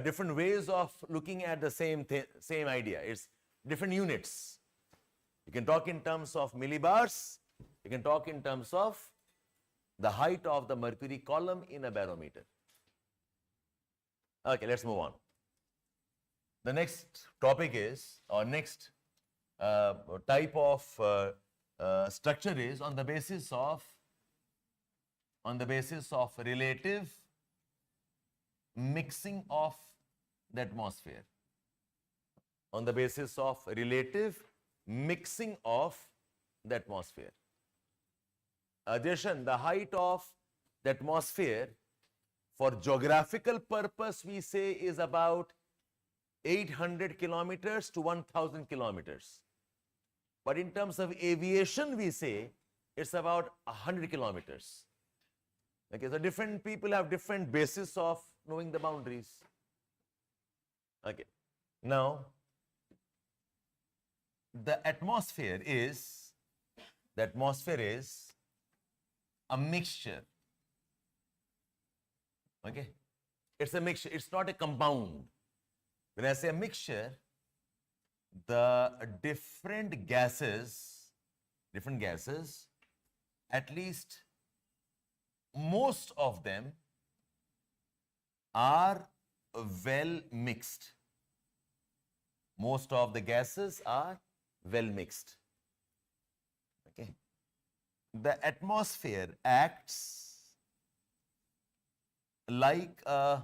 different ways of looking at the same idea. It's different units. You can talk in terms of millibars. You can talk in terms of the height of the mercury column in a barometer. Okay, let's move on. The next topic is, or next type of structure is on the basis of relative mixing of the atmosphere. On the basis of relative mixing of the atmosphere. Addition, the height of the atmosphere for geographical purpose we say is about 800 kilometers to 1000 kilometers. But in terms of aviation we say it's about 100 kilometers. Okay, so different people have different basis of knowing the boundaries. Okay, now the atmosphere is the atmosphere is a mixture. Okay? It's a mixture, it's not a compound. When I say a mixture, the different gases, at least most of them are well mixed. Most of the gases are well mixed. Okay. The atmosphere acts like a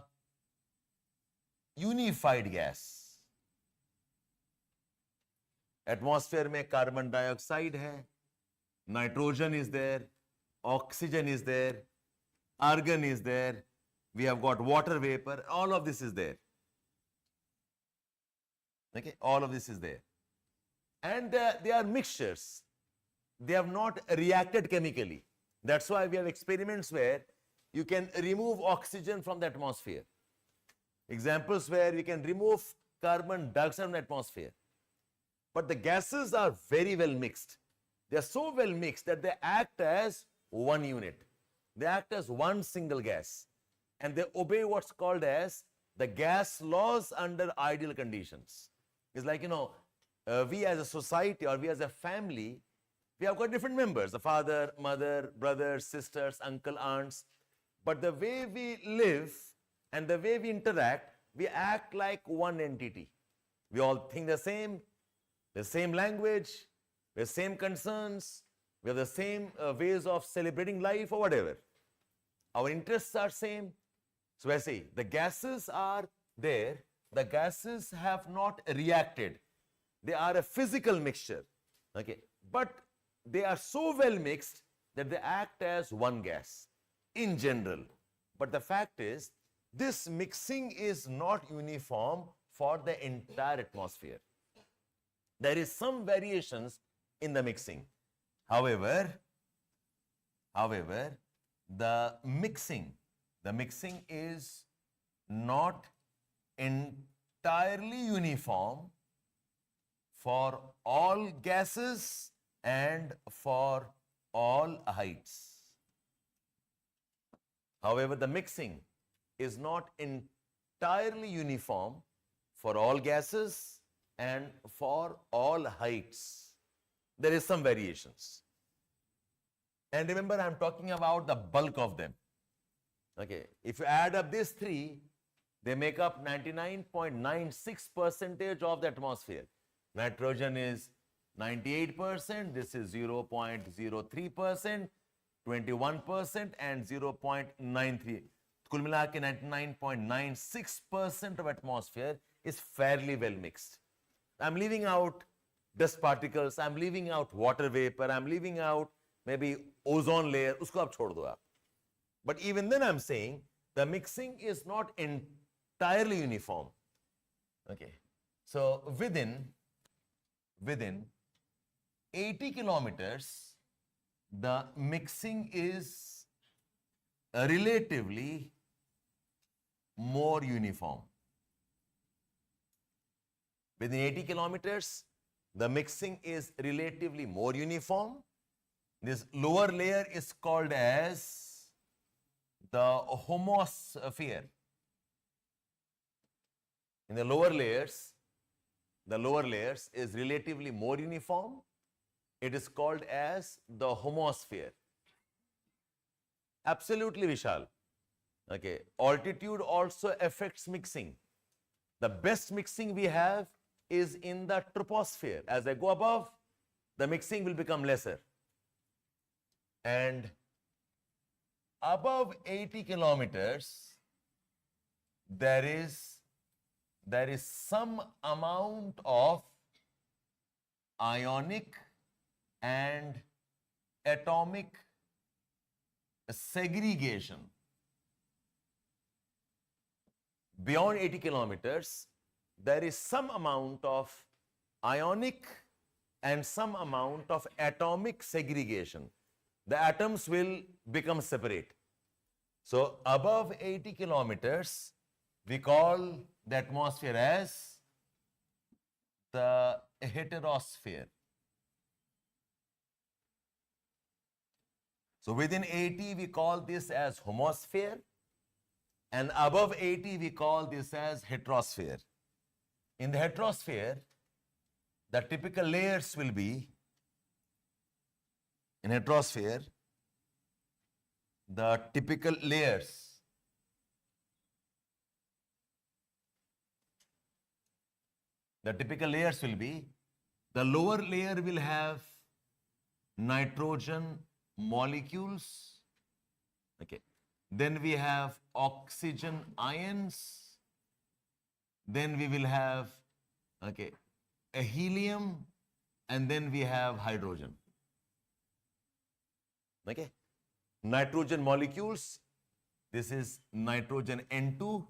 unified gas. Atmosphere में carbon dioxide है, nitrogen is there, oxygen is there, argon is there, we have got water vapor, all of this is there. Okay, all of this is there. And they are mixtures. They have not reacted chemically. That's why we have experiments where you can remove oxygen from the atmosphere. Examples where we can remove carbon dioxide from the atmosphere. But the gases are very well mixed. They are so well mixed that they act as one unit. They act as one single gas. And they obey what's called as the gas laws under ideal conditions. It's like, we as a society or we as a family, we have got different members, the father, mother, brothers, sisters, uncle, aunts. But the way we live and the way we interact, we act like one entity. We all think the same language, we have the same concerns, we have the same ways of celebrating life or whatever. Our interests are same. So I say, the gases are there, the gases have not reacted. They are a physical mixture, okay? But they are so well mixed that they act as one gas in general. But the fact is, this mixing is not uniform for the entire atmosphere. There is some variations in the mixing. However, the mixing is not entirely uniform for all gases and for all heights. However, the mixing is not entirely uniform for all gases and for all heights. There is some variations. And remember, I am talking about the bulk of them. Okay, if you add up these three, they make up 99.96% of the atmosphere. Nitrogen is 98%, this is 0.03%, 21% and 0.93. कुल मिला के 99.96% of atmosphere is fairly well mixed. I'm leaving out dust particles, I'm leaving out water vapor, I'm leaving out maybe ozone layer, usko आप छोड़ दो आप. But even then I'm saying the mixing is not entirely uniform. Okay. So within 80 kilometers, the mixing is relatively more uniform. Within 80 kilometers, the mixing is relatively more uniform. This lower layer is called as the homosphere. In the lower layers is relatively more uniform. It is called as the homosphere. Absolutely, Vishal. Okay. Altitude also affects mixing. The best mixing we have is in the troposphere. As I go above, the mixing will become lesser. And above 80 kilometers, there is some amount of ionic and atomic segregation. Beyond 80 kilometers, there is some amount of ionic and some amount of atomic segregation. The atoms will become separate. So above 80 kilometers, we call the atmosphere as the heterosphere. So within 80, we call this as homosphere, and above 80, we call this as heterosphere. In the heterosphere, the typical layers will be, in heterosphere, the typical layers will be, the lower layer will have nitrogen molecules, okay. Then we have oxygen ions. Then we will have, okay, a helium, and then we have hydrogen. Okay, nitrogen molecules. This is nitrogen N2.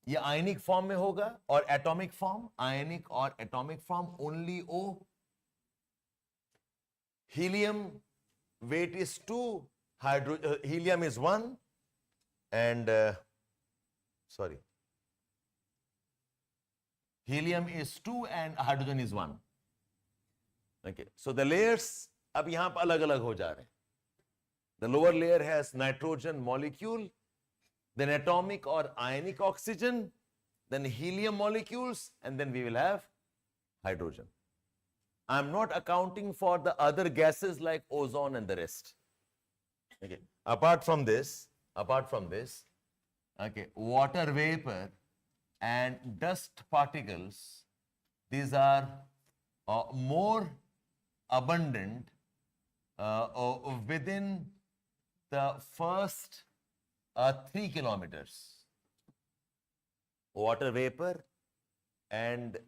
ये ionic form में होगा और atomic form, ionic और atomic form, only O. Helium weight is 2, helium is 1, and helium is 2 and hydrogen is 1. Okay, so the layers अब यहाँ पर अलग अलग हो जा रहे हैं. The lower layer has nitrogen molecule, then atomic or ionic oxygen, then helium molecules, and then we will have hydrogen. I'm not accounting for the other gases like ozone and the rest. Okay. Apart from this, okay, water vapor and dust particles, these are more abundant within the first 3 kilometers. Water vapor and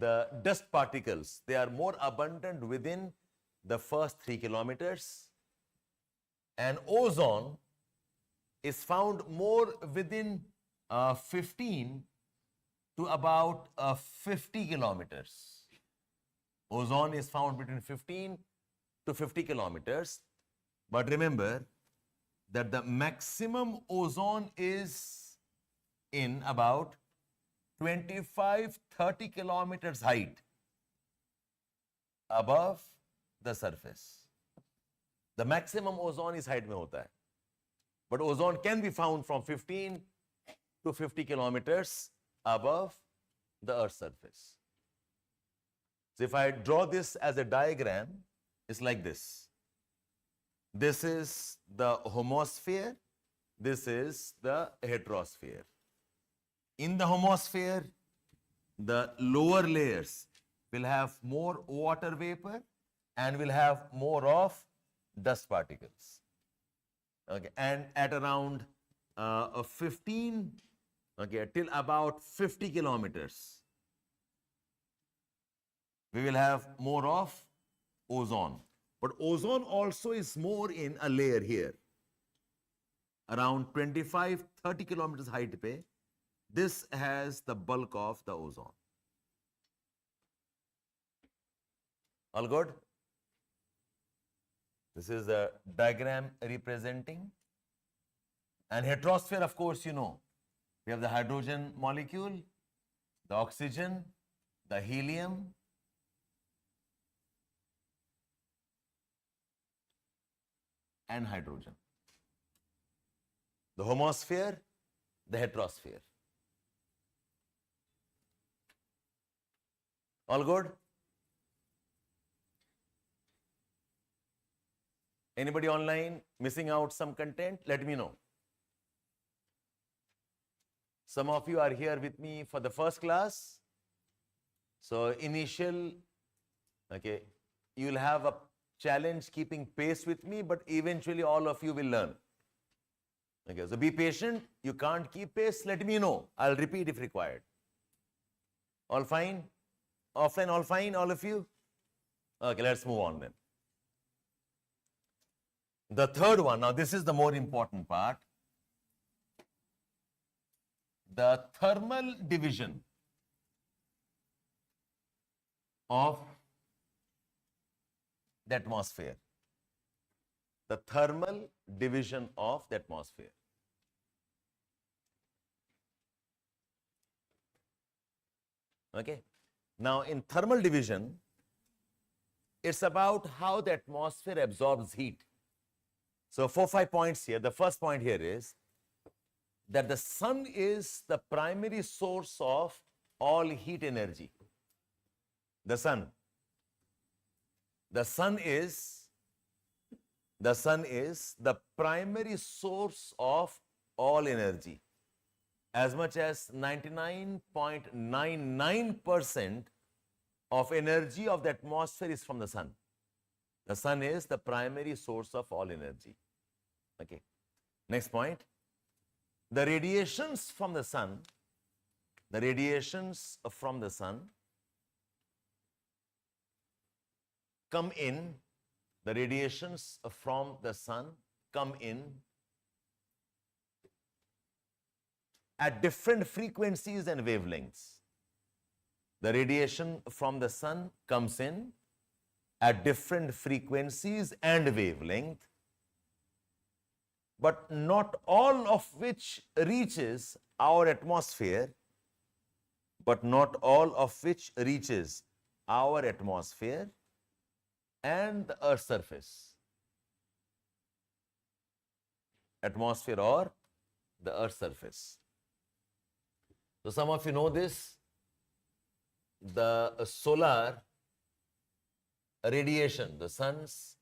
the dust particles, they are more abundant within the first 3 kilometers. And ozone is found more within 15 to about 50 kilometers. Ozone is found between 15 to 50 kilometers. But remember that the maximum ozone is in about 25-30 kilometers height above the surface. The maximum ozone is height में होता है. But ozone can be found from 15 to 50 kilometers above the Earth's surface. So if I draw this as a diagram, it's like this. This is the homosphere, this is the heterosphere. In the homosphere, the lower layers will have more water vapor and will have more of dust particles. Okay, and at around 15, okay, till about 50 kilometers, we will have more of ozone. But ozone also is more in a layer here. Around 25-30 kilometers height pe, this has the bulk of the ozone. All good? This is the diagram representing. And heterosphere, of course, you know, we have the hydrogen molecule, the oxygen, the helium, and hydrogen. The homosphere, the heterosphere. All good? Anybody online missing out some content? Let me know. Some of you are here with me for the first class. So initial, okay, you'll have a challenge keeping pace with me, but eventually all of you will learn. Okay, so be patient. You can't keep pace, let me know. I'll repeat if required. All fine? Offline, all fine, all of you? Okay, let's move on then. The third one, now this is the more important part. The thermal division of the atmosphere. The thermal division of the atmosphere. Okay. Now in thermal division, it's about how the atmosphere absorbs heat. So 4-5 points here. The first point here is that the sun is the primary source of all heat energy. The sun. The sun is the primary source of all energy. As much as 99.99% of energy of the atmosphere is from the sun. The sun is the primary source of all energy. Okay. Next point. The radiations from the sun, come in, the radiations from the sun come in at different frequencies and wavelengths. The radiation from the sun comes in at different frequencies and wavelength, but not all of which reaches our atmosphere, and the Earth's surface. Atmosphere or the Earth's surface. So some of you know this, the solar radiation, the sun's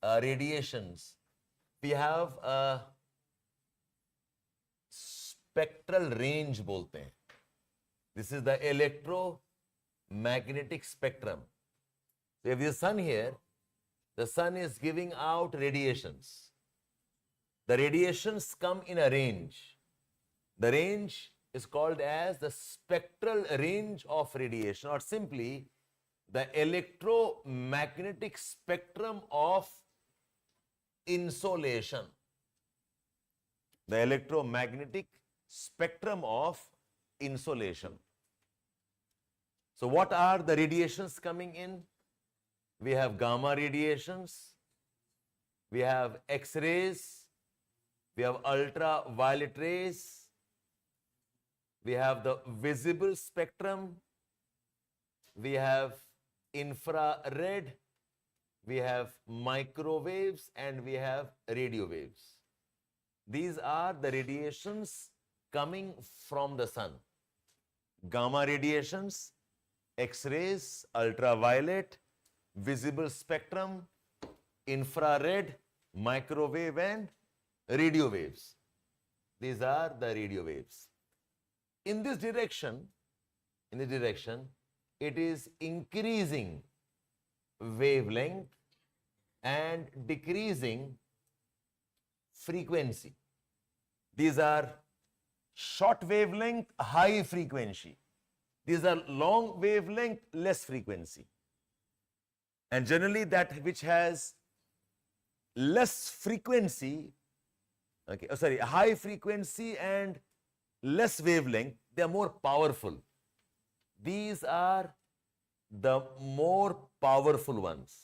radiations, we have a spectral range bolte hain. This is the electromagnetic spectrum. So if the sun here, the sun is giving out radiations. The radiations come in a range. The range is called as the spectral range of radiation, or simply the electromagnetic spectrum of insolation. The electromagnetic spectrum of insolation. So what are the radiations coming in? We have gamma radiations, we have X-rays, we have ultraviolet rays, we have the visible spectrum, we have infrared, we have microwaves, and we have radio waves. These are the radiations coming from the sun. Gamma radiations, X-rays, ultraviolet, visible spectrum, infrared, microwave, and radio waves. These are the radio waves. In this direction, it is increasing wavelength and decreasing frequency. These are short wavelength, high frequency. These are long wavelength, less frequency. And generally that which has less frequency, high frequency and less wavelength, they are more powerful. These are the more powerful ones.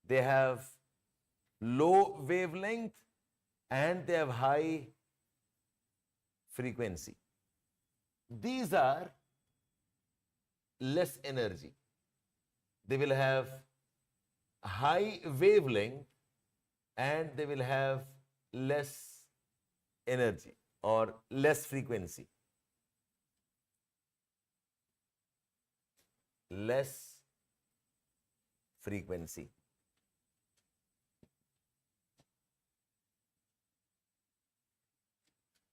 They have low wavelength and they have high frequency. These are less energy. They will have high wavelength and they will have less energy or less frequency. Less frequency.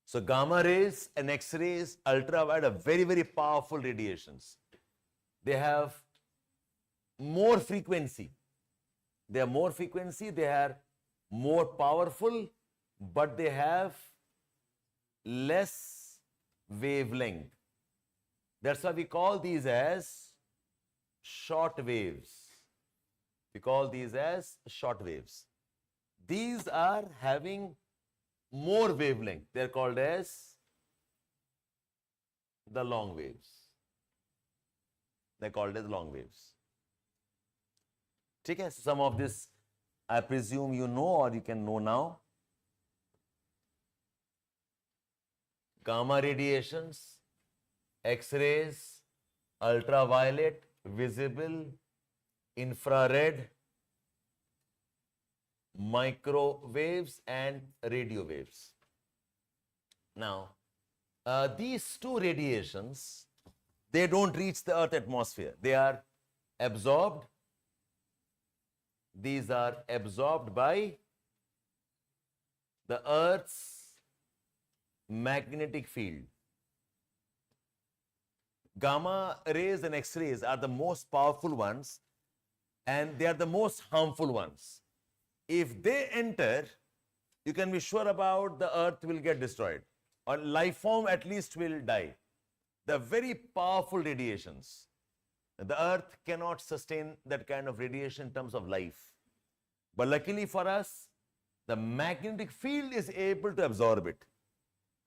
So gamma rays and X-rays, ultraviolet are very, very powerful radiations. They have more frequency. They are more frequency, they are more powerful, but they have less wavelength. That's why we call these as short waves. We call these as short waves. These are having more wavelength. They are called as the long waves. They are called as long waves. Okay, so some of this I presume you know or you can know now. Gamma radiations, X-rays, ultraviolet, visible, infrared, microwaves and radio waves. Now, these two radiations, they don't reach the Earth atmosphere. They are absorbed. These are absorbed by the Earth's magnetic field. Gamma rays and X-rays are the most powerful ones, and they are the most harmful ones. If they enter, you can be sure about the Earth will get destroyed, or life form at least will die. The very powerful radiations. The Earth cannot sustain that kind of radiation in terms of life. But luckily for us, the magnetic field is able to absorb it.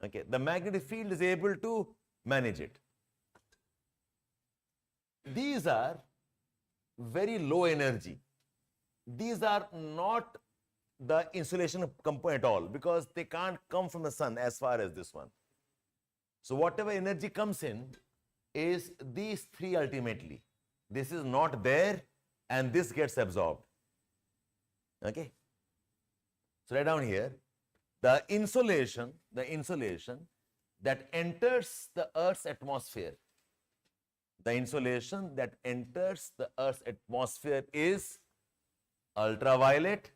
Okay, the magnetic field is able to manage it. These are very low energy. These are not the insulation component at all, because they can't come from the sun as far as this one. So whatever energy comes in is these three ultimately. This is not there and this gets absorbed. Okay. So write down here, the insulation that enters the Earth's atmosphere. The insulation that enters the Earth's atmosphere is ultraviolet,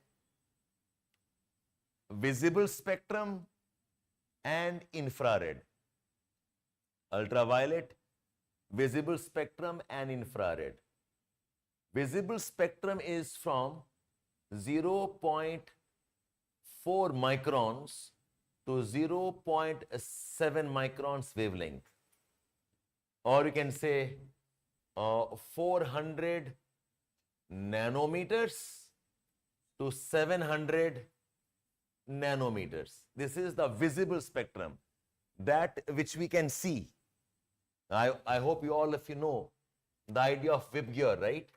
visible spectrum, and infrared. Ultraviolet, visible spectrum, and infrared. Visible spectrum is from 0.4 microns to 0.7 microns wavelength. Or you can say 400 nanometers to 700 nanometers. This is the visible spectrum, that which we can see. I hope you all of you know the idea of Vibgyor, right?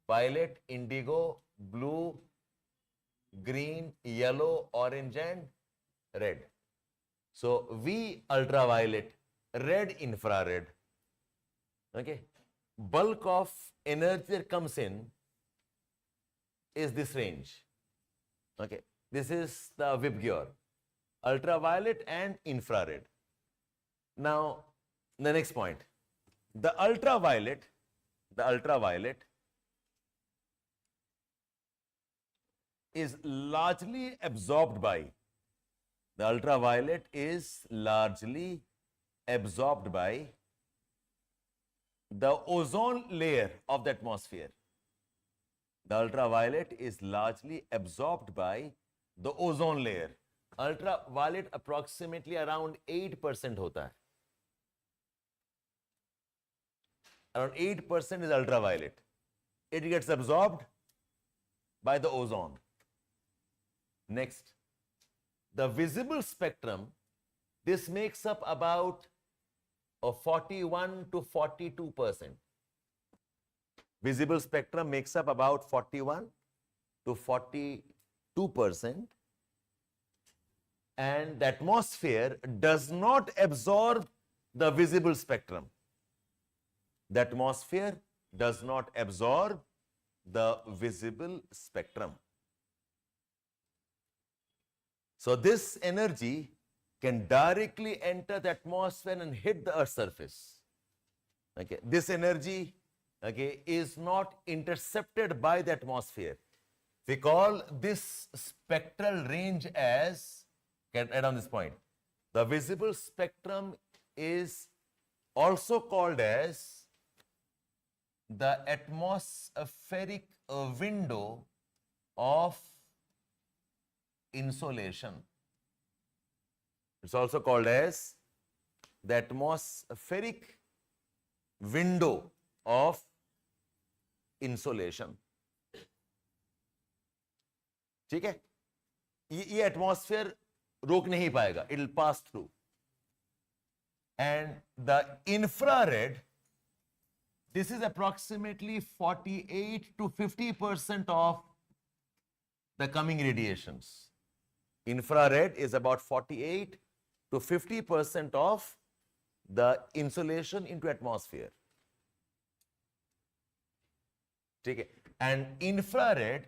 Violet, indigo, blue, green, yellow, orange, and red. So V ultraviolet, red infrared. Okay. Bulk of energy that comes in is this range. Okay. This is the Vibgyor, ultraviolet and infrared. Now, the next point, the ultraviolet is largely absorbed by, the ultraviolet is largely absorbed by the ozone layer of the atmosphere. The ultraviolet is largely absorbed by the ozone layer. Ultraviolet approximately around 8% hota hai. Around 8% is ultraviolet. It gets absorbed by the ozone. Next, the visible spectrum, this makes up about 41 to 42%. Visible spectrum makes up about 41 to 42%. And the atmosphere does not absorb the visible spectrum. The atmosphere does not absorb the visible spectrum. So this energy can directly enter the atmosphere and hit the Earth's surface. Okay. This energy, okay, is not intercepted by the atmosphere. We call this spectral range as, get right on this point, the visible spectrum is also called as the atmospheric window of insolation. It's also called as the atmospheric window of insolation. ठीक है? ये atmosphere रोक नहीं पाएगा. It will pass through. And the infrared, this is approximately 48 to 50% of the coming radiations. Infrared is about 48 to 50% of the insolation into atmosphere. Okay. And infrared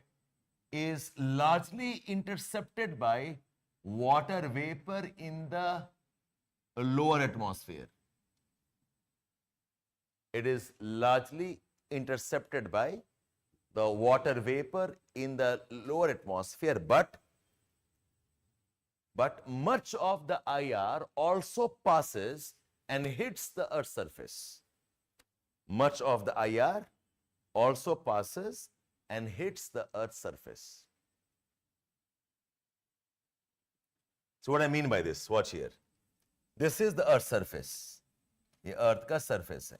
is largely intercepted by water vapor in the lower atmosphere. It is largely intercepted by the water vapor in the lower atmosphere, but much of the IR also passes and hits the Earth's surface. Much of the IR also passes and hits the Earth's surface. So what I mean by this, watch here. This is the Earth's surface. ये Earth का surface है.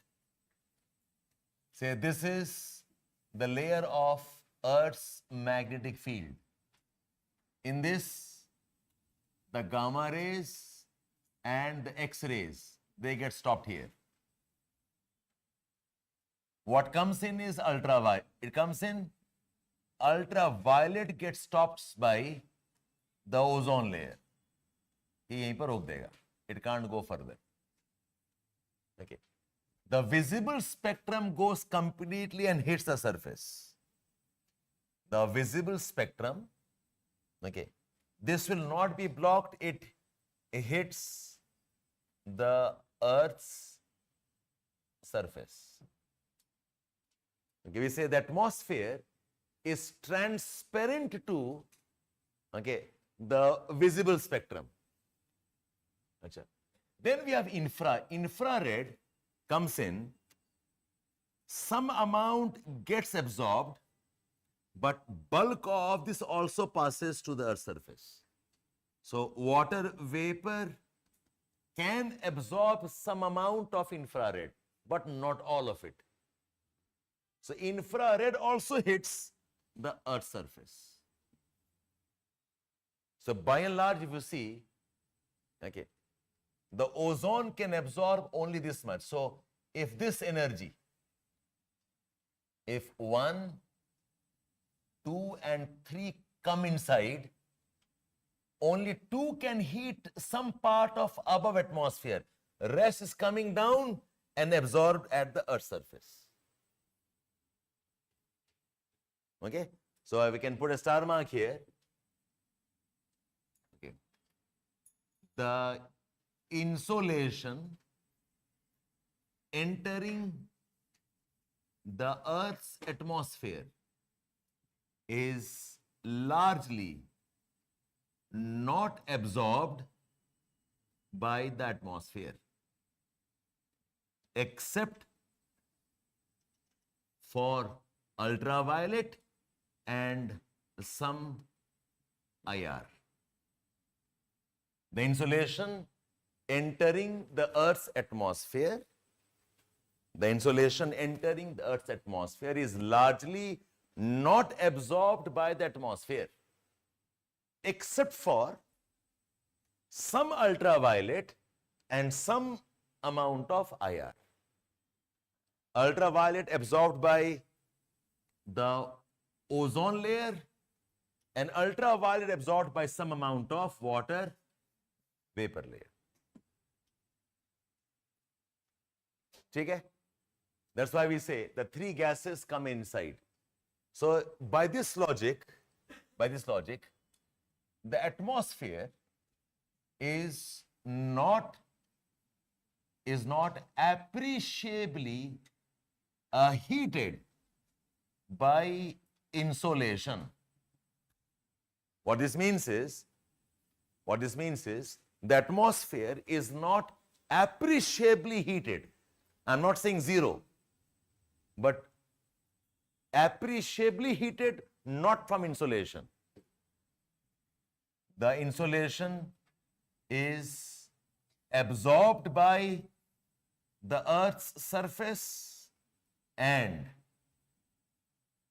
Say this is the layer of Earth's magnetic field. In this, the gamma rays and the X-rays, they get stopped here. What comes in is ultraviolet. It comes in, ultraviolet gets stopped by the ozone layer. ये यहीं पर रोक देगा. It can't go further. Okay. The visible spectrum goes completely and hits the surface. The visible spectrum, okay, this will not be blocked. It hits the Earth's surface. Okay, we say the atmosphere is transparent to, okay, the visible spectrum. Achha. Then we have infrared comes in, some amount gets absorbed, but bulk of this also passes to the Earth's surface. So water vapor can absorb some amount of infrared, but not all of it. So infrared also hits the Earth's surface. So by and large, if you see, okay, the ozone can absorb only this much. So if this energy, if 1, 2 and 3 come inside, only 2 can heat some part of above atmosphere. Rest is coming down and absorbed at the Earth's surface. Okay, so we can put a star mark here. Okay. The insolation entering the Earth's atmosphere is largely not absorbed by the atmosphere, except for ultraviolet and some IR. The insolation entering the Earth's atmosphere, is largely not absorbed by the atmosphere, except for some ultraviolet and some amount of IR. Ultraviolet absorbed by the ozone layer and ultraviolet absorbed by some amount of water vapor layer. Okay? That's why we say the 3 gases come inside. So by this logic, the atmosphere is not appreciably heated by insolation. What this means is the atmosphere is not appreciably heated. I'm not saying 0, but appreciably heated, not from insolation. The insolation is absorbed by the Earth's surface and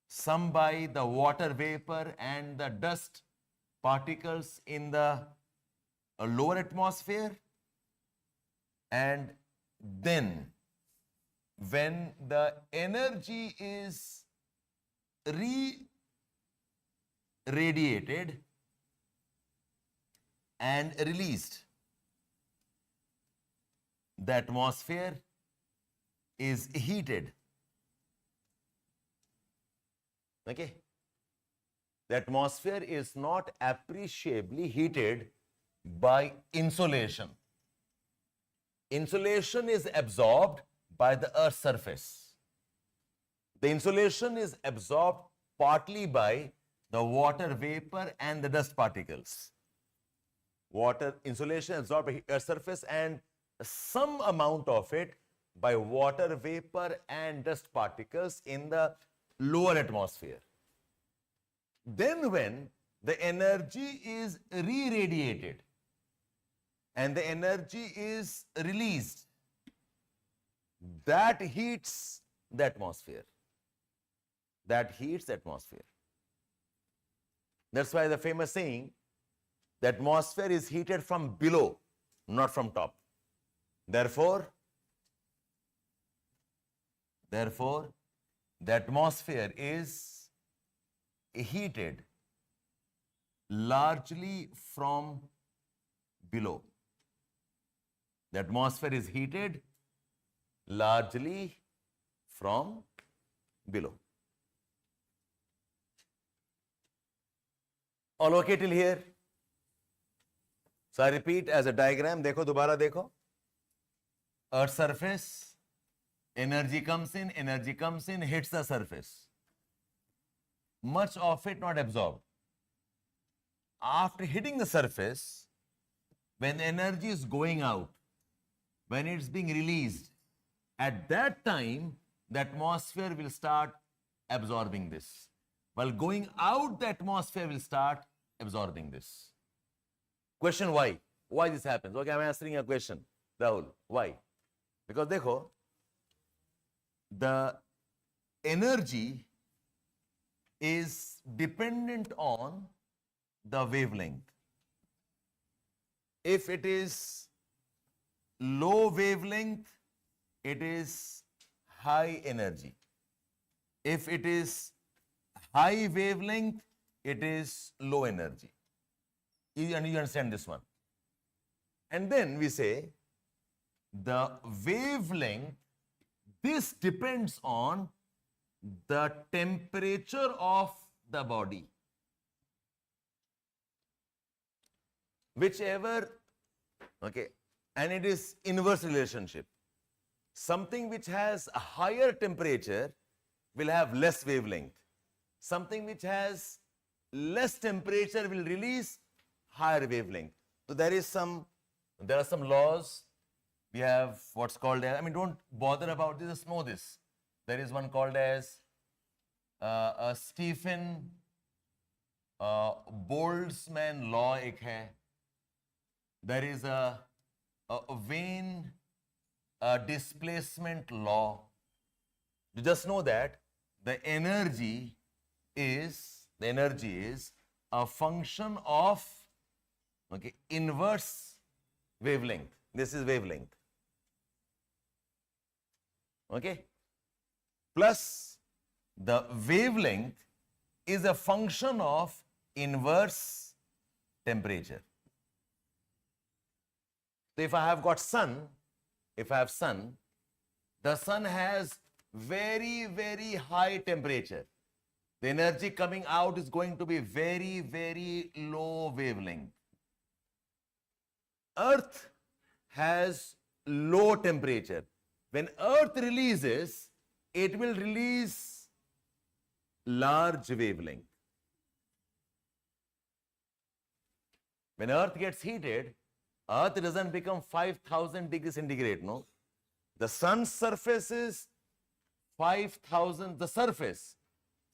some by the water vapor and the dust particles in the lower atmosphere, and then when the energy is radiated and released, the atmosphere is heated. Okay? the atmosphere is not appreciably heated by insolation. Insolation is absorbed by the Earth's surface. The insolation is absorbed partly by the water vapor and the dust particles. Water insolation absorbed by Earth's surface and some amount of it by water vapor and dust particles in the lower atmosphere. Then when the energy is re-radiated and the energy is released, that heats the atmosphere. That heats the atmosphere. That's why the famous saying, the atmosphere is heated from below, not from top. Therefore, the atmosphere is heated largely from below. The atmosphere is heated largely from below. All okay till here? So I repeat as a diagram. देखो दोबारा देखो. Earth's surface, energy comes in, hits the surface. Much of it not absorbed. After hitting the surface, when energy is going out, when it's being released, at that time, the atmosphere will start absorbing this. While going out, the atmosphere will start absorbing this. Question why? Why this happens? Okay, I'm answering a question, Rahul. Why? Because dekho, the energy is dependent on the wavelength. If it is low wavelength, it is high energy. If it is high wavelength, it is low energy. You understand this one? And then we say the wavelength, this depends on the temperature of the body. Whichever, okay, and it is inverse relationship. Something which has a higher temperature will have less wavelength. Something which has less temperature will release higher wavelength. So there are some laws. We have what's called as, don't bother about this, just know this. There is one called as a Stephen Boltzmann law ek hai. There is a Wayne displacement law. You just know that the energy is a function of inverse wavelength. This is wavelength. Okay? Plus the wavelength is a function of inverse temperature. So if I have got sun, the sun has very, very high temperature. The energy coming out is going to be very, very low wavelength. Earth has low temperature. When Earth releases, it will release large wavelength. When Earth gets heated, Earth doesn't become 5,000 degrees centigrade, no. The sun's surface is 5,000, the surface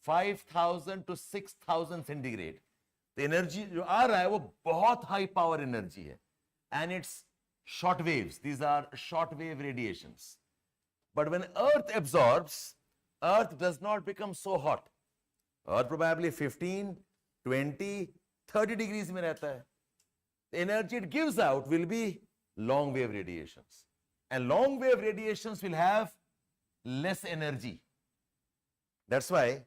5,000 to 6,000 centigrade. The energy जो आ रहा है वो बहुत high power energy है, and it's short waves. These are short wave radiations. But when Earth absorbs, Earth does not become so hot. Earth probably 15, 20, 30 degrees में रहता है. The energy it gives out will be long wave radiations. And long wave radiations will have less energy. That's why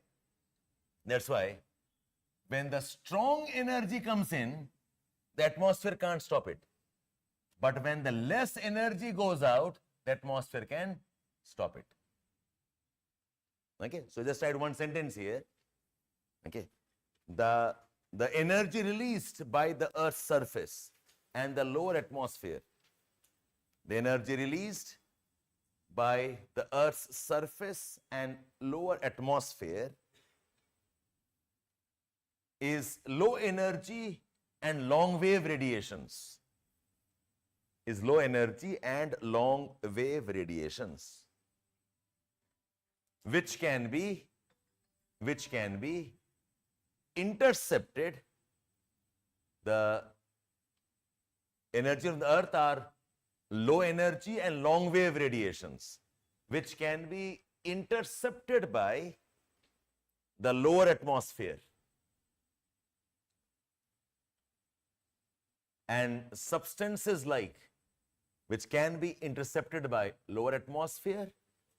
when the strong energy comes in, the atmosphere can't stop it. But when the less energy goes out, the atmosphere can stop it. Okay, so just write one sentence here. Okay, the energy released by the Earth's surface and the lower atmosphere. The energy released by the Earth's surface and lower atmosphere is low energy and long wave radiations. Is low energy and long wave radiations, which can be intercepted. The energy of the Earth are low energy and long wave radiations, which can be intercepted by the lower atmosphere. And substances like, which can be intercepted by lower atmosphere,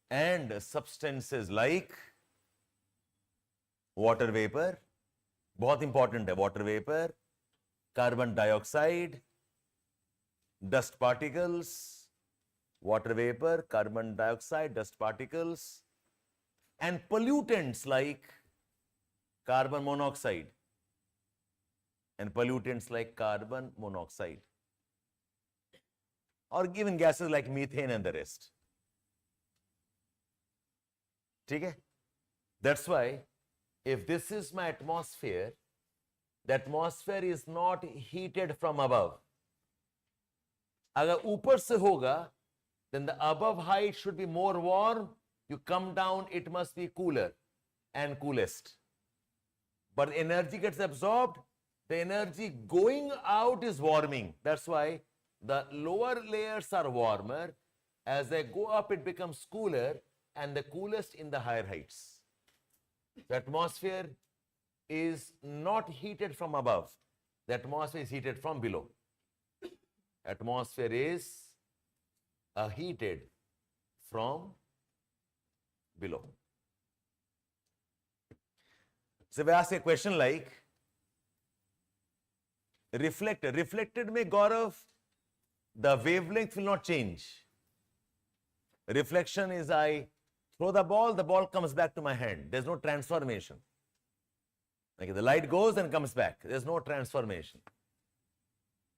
and substances like water vapor, बहुत important है, water vapor, carbon dioxide, dust particles, water vapor, carbon dioxide, dust particles, and pollutants like carbon monoxide and pollutants like carbon monoxide, or even gases like methane and the rest. Okay? That's why if this is my atmosphere, the atmosphere is not heated from above. अगर ऊपर से होगा, then the above height should be more warm. You come down, it must be cooler and coolest. But energy gets absorbed, the energy going out is warming. That's why the lower layers are warmer. As they go up, it becomes cooler, and the coolest in the higher heights. The atmosphere is not heated from above. The atmosphere is heated from below. Atmosphere is heated from below. So we ask a question like, reflected. Reflected may, Gaurav, the wavelength will not change. Reflection is I throw the ball comes back to my hand. There's no transformation. Like the light goes and comes back. There's no transformation.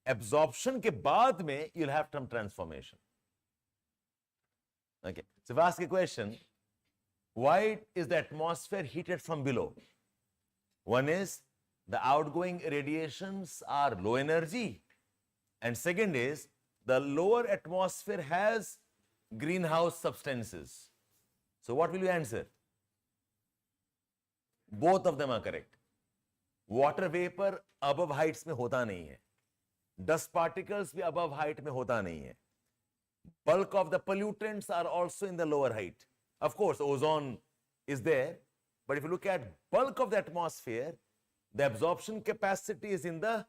Absorption ke baad mein you'll have some transformation. Okay. So if I ask a question, why is the atmosphere heated from below? One is the outgoing radiations are low energy, and second is the lower atmosphere has greenhouse substances. So what will you answer? Both of them are correct. Water vapor above heights में होता नहीं है. Dust particles भी above height में होता नहीं है. Bulk of the pollutants are also in the lower height. Of course, ozone is there, but if you look at bulk of the atmosphere, the absorption capacity is in the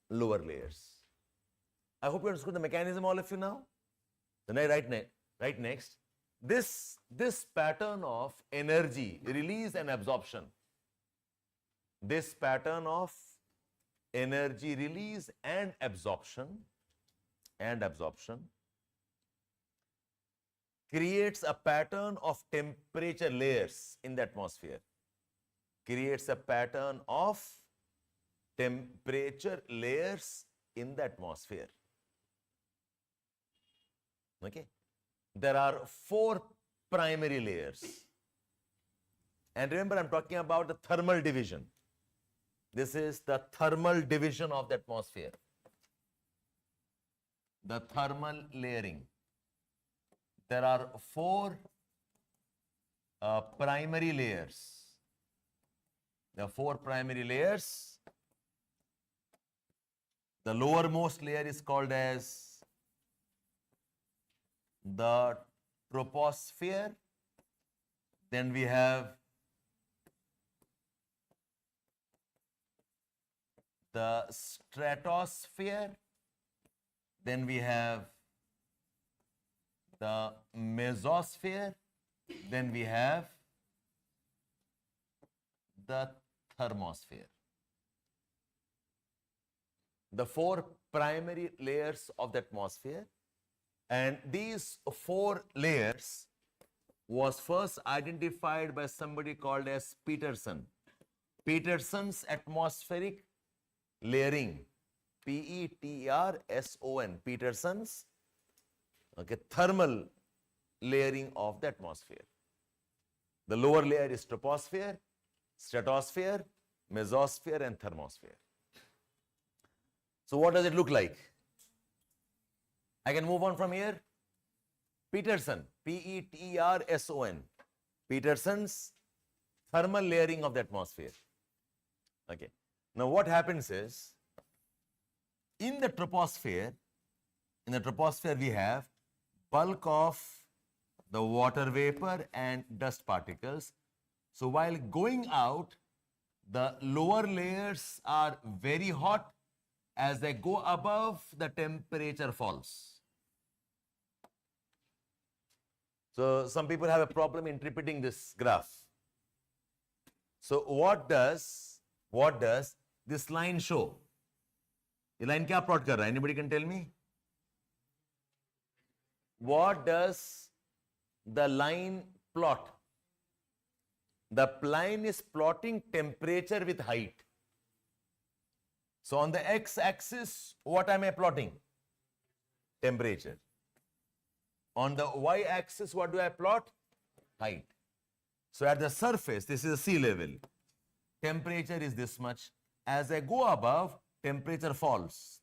lower layers. I hope you understood the mechanism, all of you now. Then right next, this pattern of energy release and absorption, this pattern of energy release and absorption creates a pattern of temperature layers in the atmosphere. Creates a pattern of temperature layers in the atmosphere. Okay? There are 4 primary layers. And remember, I'm talking about the thermal division. This is the thermal division of the atmosphere. The thermal layering. There are 4 primary layers. There are 4 primary layers. The lowermost layer is called as the troposphere. Then we have the stratosphere. Then we have the mesosphere. Then we have the thermosphere. The 4 primary layers of the atmosphere. And these 4 layers was first identified by somebody called as Peterson. Peterson's atmospheric layering. Peterson. Peterson's, okay, thermal layering of the atmosphere. The lower layer is troposphere, stratosphere, mesosphere, and thermosphere. So what does it look like? I can move on from here. Peterson, Peterson. Peterson's thermal layering of the atmosphere. Okay. Now what happens is, in the troposphere we have bulk of the water vapor and dust particles. So while going out, the lower layers are very hot. As they go above, the temperature falls. So some people have a problem interpreting this graph. So what does this line show? ये line क्या plot कर रहा है? Anybody can tell me? What does the line plot? The line is plotting temperature with height. So on the x-axis, what am I plotting? Temperature. On the y-axis, what do I plot? Height. So at the surface, this is sea level. Temperature is this much. As I go above, temperature falls.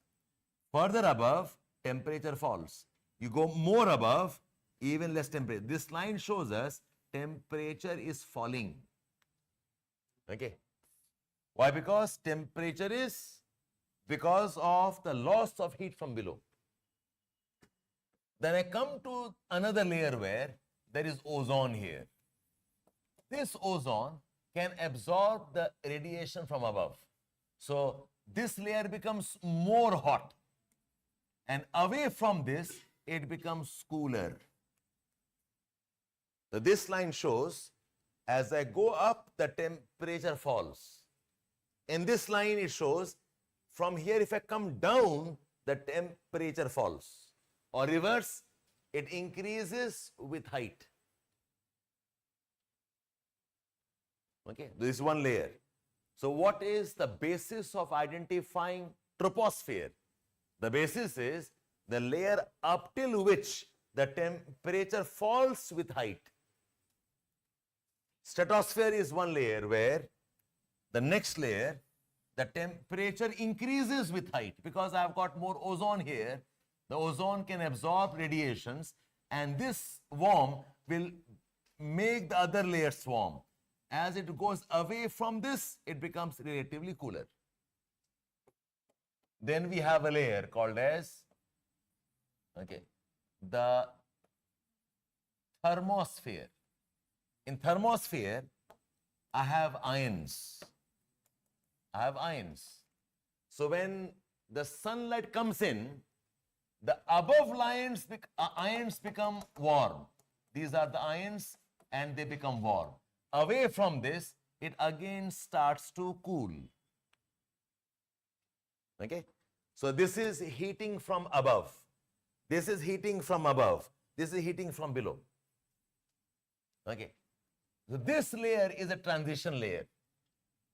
Further above, temperature falls. You go more above, even less temperature. This line shows us temperature is falling. Okay. Why? Because temperature is because of the loss of heat from below. Then I come to another layer where there is ozone here. This ozone can absorb the radiation from above. So this layer becomes more hot. And away from this, it becomes cooler. So this line shows, as I go up, the temperature falls. In this line, it shows, from here, if I come down, the temperature falls. Or reverse, it increases with height. Okay, this is one layer. So what is the basis of identifying troposphere? The basis is the layer up till which the temperature falls with height. Stratosphere is one layer where the next layer, the temperature increases with height, because I have got more ozone here. The ozone can absorb radiations, and this warm will make the other layers warm. As it goes away from this, it becomes relatively cooler. Then we have a layer called as, okay, the thermosphere. In thermosphere, I have ions. So when the sunlight comes in, the above ions become warm. These are the ions, and they become warm. Away from this, it again starts to cool. Okay? So this is heating from above. This is heating from above. This is heating from below. Okay? So this layer is a transition layer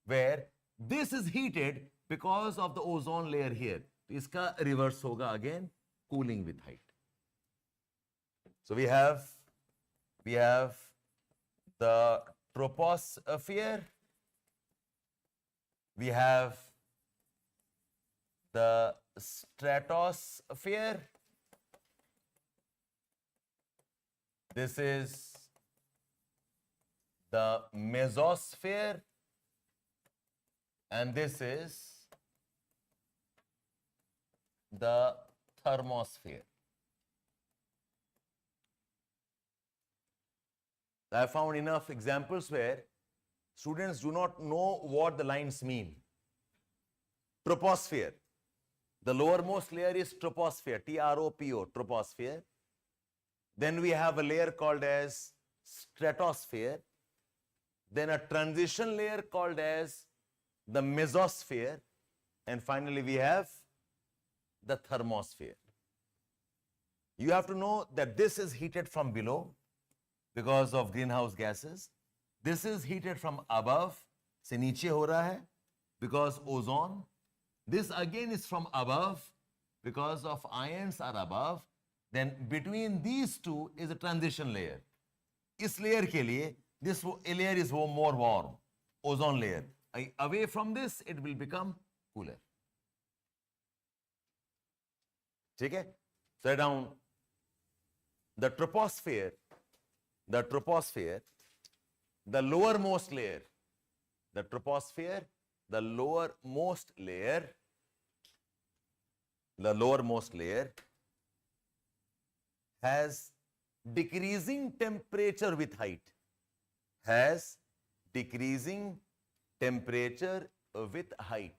where this is heated because of the ozone layer here. Iska reverse hoga again, cooling with height. So we have the troposphere, we have the stratosphere, this is the mesosphere, and this is the thermosphere. I found enough examples where students do not know what the lines mean. Troposphere. The lowermost layer is troposphere, T-R-O-P-O, troposphere. Then we have a layer called as stratosphere. Then a transition layer called as the mesosphere. And finally, we have the thermosphere. You have to know that this is heated from below because of greenhouse gases. This is heated from above से नीचे हो रहा है because ozone. This again is from above because of ions are above. Then between these two is a transition layer. इस layer के लिए this layer is more warm, ozone layer. Away from this it will become cooler. ठीक है? So down the troposphere, the lowermost layer, the troposphere, the lowermost layer has decreasing temperature with height, has decreasing temperature with height.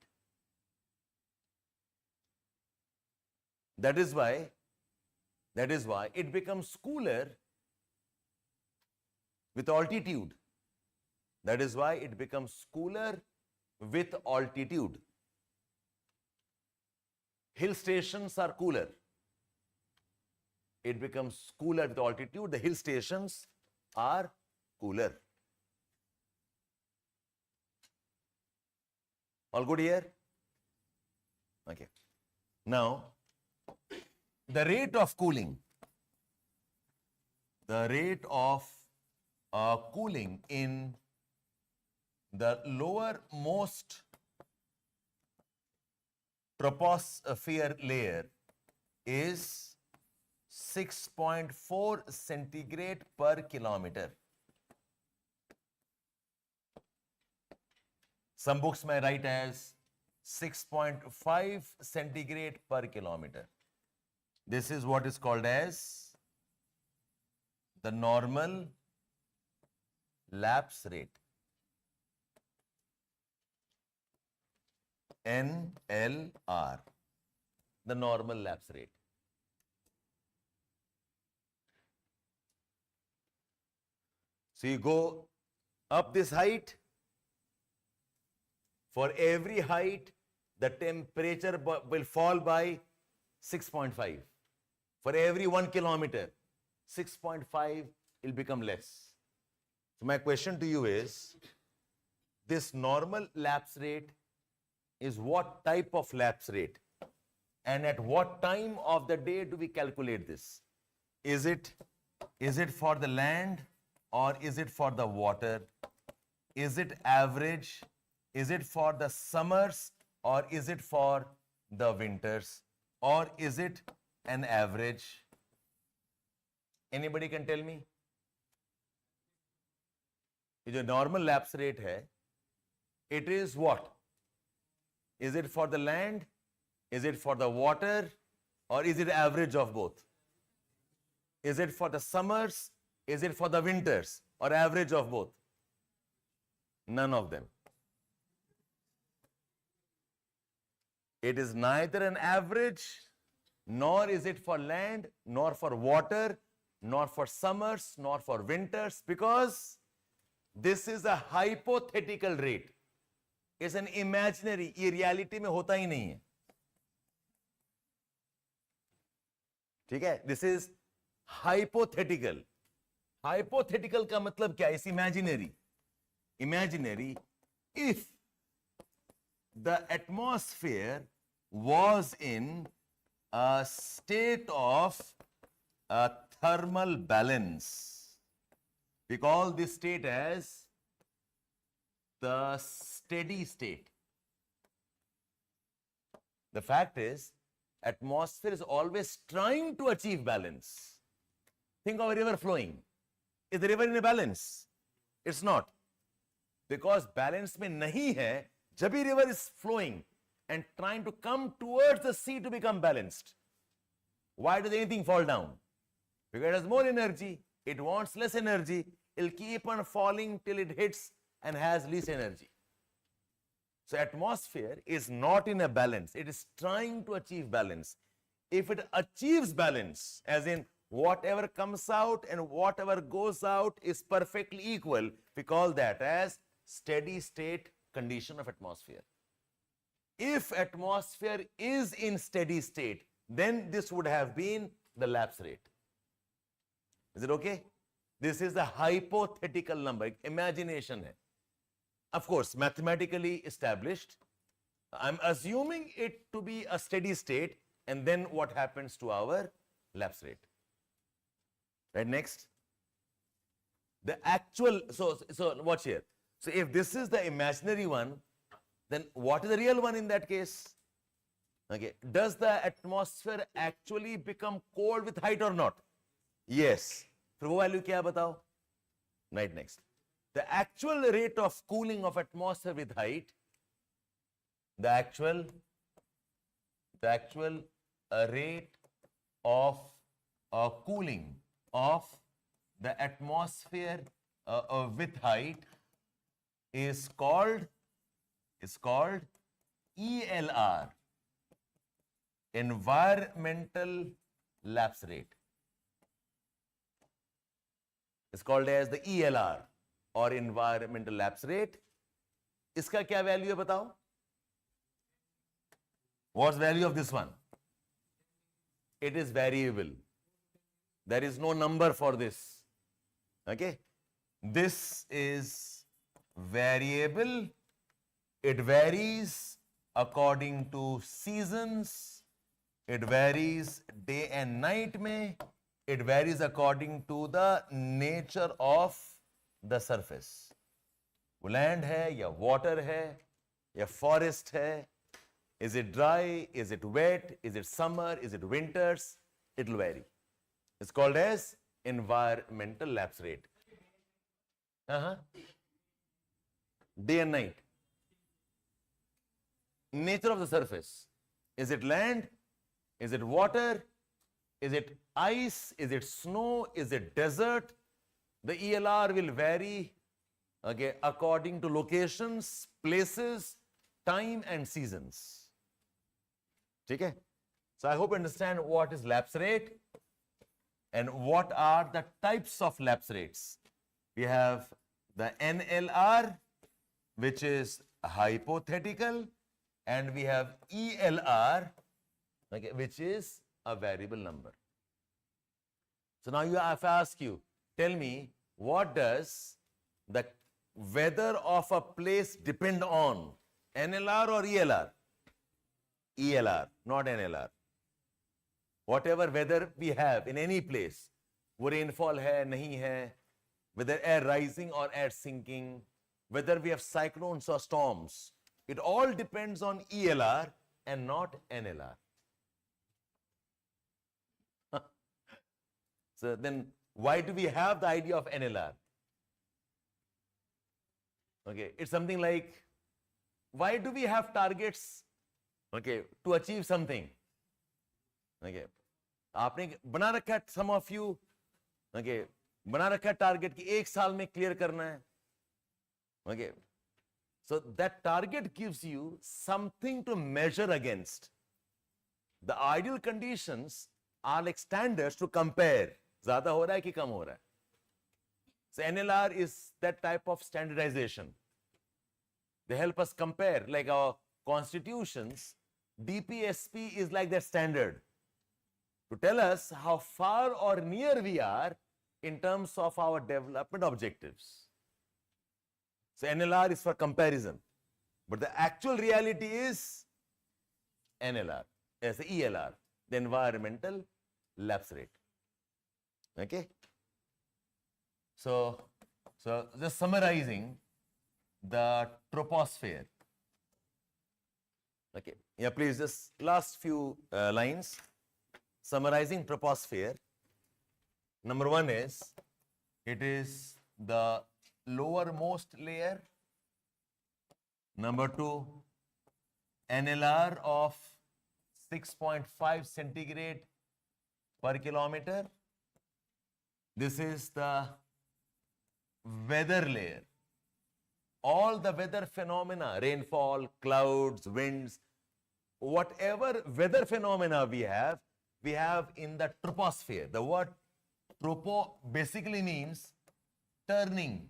That is why it becomes cooler with altitude. That is why it becomes cooler with altitude. Hill stations are cooler. It becomes cooler with altitude. The hill stations are cooler. All good here? Okay. Now, the rate of cooling in the lowermost troposphere layer is 6.4 centigrade per kilometer. Some books may write as 6.5 centigrade per kilometer. This is what is called as the normal lapse rate. NLR, the normal lapse rate. So you go up this height. For every height, the temperature will fall by 6.5. For every 1 kilometer, 6.5 will become less. So my question to you is, this normal lapse rate is what type of lapse rate? And at what time of the day do we calculate this? Is it for the land or is it for the water? Is it average? Is it for the summers or is it for the winters? Or is it an average? Anybody can tell me? ये जो normal lapse rate है, it is what? Is it for the land? Is it for the water? Or is it average of both? Is it for the summers? Is it for the winters? Or average of both? None of them. It is neither an average, nor is it for land, nor for water, nor for summers, nor for winters, because this is a hypothetical rate. It's an imaginary. ये reality में होता ही नहीं है. ठीक है? This is hypothetical. Hypothetical का मतलब क्या है? It's imaginary. Imaginary. If the atmosphere was in a state of thermal balance, we call this state as the steady state. The fact is, atmosphere is always trying to achieve balance. Think of a river flowing. Is the river in a balance? It's not. Because balance में नहीं है, जब भी river is flowing and trying to come towards the sea to become balanced. Why does anything fall down? Because it has more energy. It wants less energy. It'll keep on falling till it hits and has least energy. So atmosphere is not in a balance. It is trying to achieve balance. If it achieves balance, as in whatever comes out and whatever goes out is perfectly equal, we call that as steady state condition of atmosphere. If atmosphere is in steady state, then this would have been the lapse rate. Is it okay? This is a hypothetical number. Imagination है. of course, mathematically established. I'm assuming it to be a steady state, and then what happens to our lapse rate. Right, next. The actual, so watch here. So if this is the imaginary one, then what is the real one in that case? Okay, does the atmosphere actually become cold with height or not? Yes. फिर वो value क्या बताओ? Right, next. The actual rate of cooling of atmosphere with height, the actual rate of cooling of the atmosphere with height is called ELR, environmental lapse rate. It's called as the ELR or environmental lapse rate. इसका क्या value है बताओ? What's value of this one? It is variable. There is no number for this. Okay? This is variable. It varies according to seasons. It varies day and night में. It varies according to the nature of the surface. वो land है या water है या forest है. Is it dry? Is it wet? Is it summer? Is it winters? It will vary. It's called as environmental lapse rate. Day and night. Nature of the surface. Is it land? Is it water? Is it ice? Is it snow? Is it desert? The ELR will vary, okay, according to locations, places, time and seasons. Okay? So I hope you understand what is lapse rate and what are the types of lapse rates. We have the NLR, which is hypothetical, and we have ELR, okay, which is a variable number. So now if I ask you, tell me, what does the weather of a place depend on? NLR or ELR? ELR, not NLR. Whatever weather we have in any place, वो rainfall है, नहीं है, whether air rising or air sinking, whether we have cyclones or storms, it all depends on ELR and not NLR. So then why do we have the idea of NLR? Okay, it's something like, why do we have targets, okay, to achieve something? Okay, आपने बना रखा है, some of you, okay, बना रखा है target कि 1 साल में clear करना है. Okay, so that target gives you something to measure against. The ideal conditions are like standards to compare. ज़्यादा हो रहा है कि कम हो रहा है? So NLR is that type of standardization. They help us compare, like our constitutions. DPSP is like that standard to tell us how far or near we are in terms of our development objectives. So NLR is for comparison, but the actual reality is NLR, as the ELR, the environmental lapse rate. Okay. So just summarizing the troposphere. Okay. Yeah, please, just last few lines. Summarizing troposphere. Number 1 is, it is the lowermost layer. Number 2, NLR of 6.5 centigrade per kilometer. This is the weather layer. All the weather phenomena, rainfall, clouds, winds, whatever weather phenomena we have in the troposphere. The word tropo basically means turning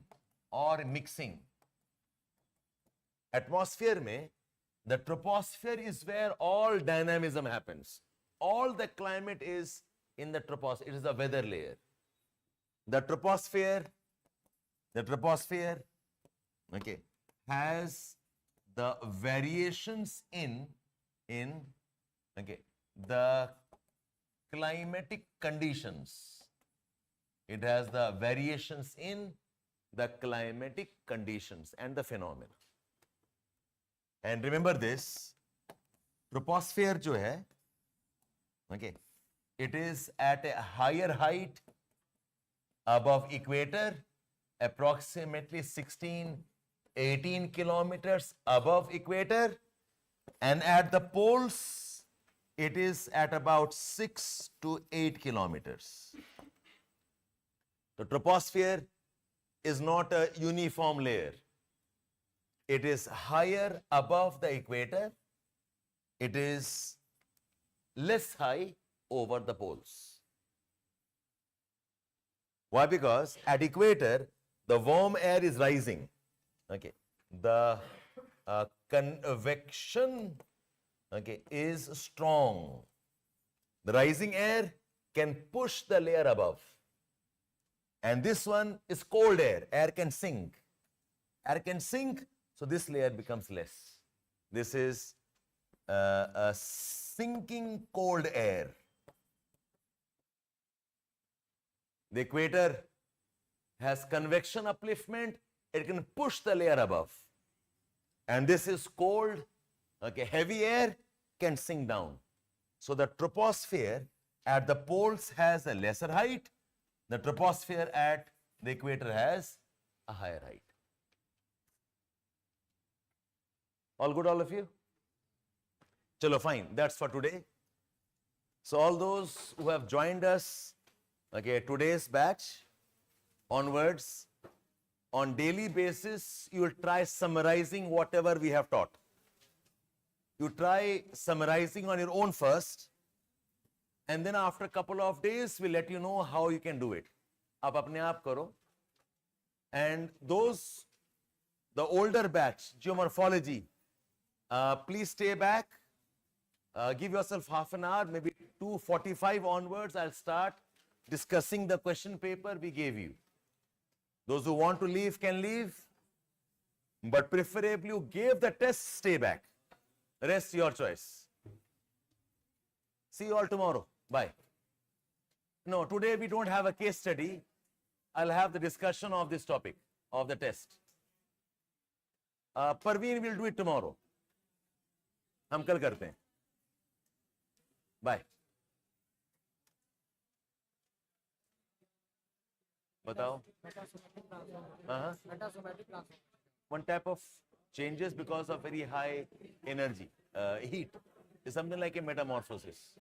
or mixing. Atmosphere mein, the troposphere is where all dynamism happens. All the climate is in the troposphere. It is the weather layer. The troposphere, okay, has the variations in okay, the climatic conditions. It has the variations in the climatic conditions and the phenomena. And remember this, troposphere जो है, okay, it is at a higher height above equator, approximately 16-18 kilometers above equator, and at the poles it is at about 6 to 8 kilometers. The troposphere is not a uniform layer. It is higher above the equator. It is less high over the poles. Why? Because at equator, the warm air is rising. Okay. The convection, okay, is strong. The rising air can push the layer above. And this one is cold air. Air can sink. Air can sink, so this layer becomes less. This is a sinking cold air. The equator has convection upliftment. It can push the layer above. And this is cold, okay, heavy air can sink down. So the troposphere at the poles has a lesser height. The troposphere at the equator has a higher height. All good, all of you? Chalo, fine. That's for today. So all those who have joined us, okay, today's batch onwards, on daily basis, you will try summarizing whatever we have taught. You try summarizing on your own first, and then after a couple of days, we'll let you know how you can do it. Aap apne aap karo. And those, the older batch, geomorphology, please stay back. Give yourself half an hour, maybe 2:45 onwards, I'll start discussing the question paper we gave you. Those who want to leave can leave, but preferably you gave the test, stay back. Rest your choice. See you all tomorrow. Bye. No, today we don't have a case study. I'll have the discussion of this topic, of the test. Parveen will do it tomorrow. हम कल करते हैं. Bye. बताओ. One type of changes because of very high energy, heat, is something like a metamorphosis.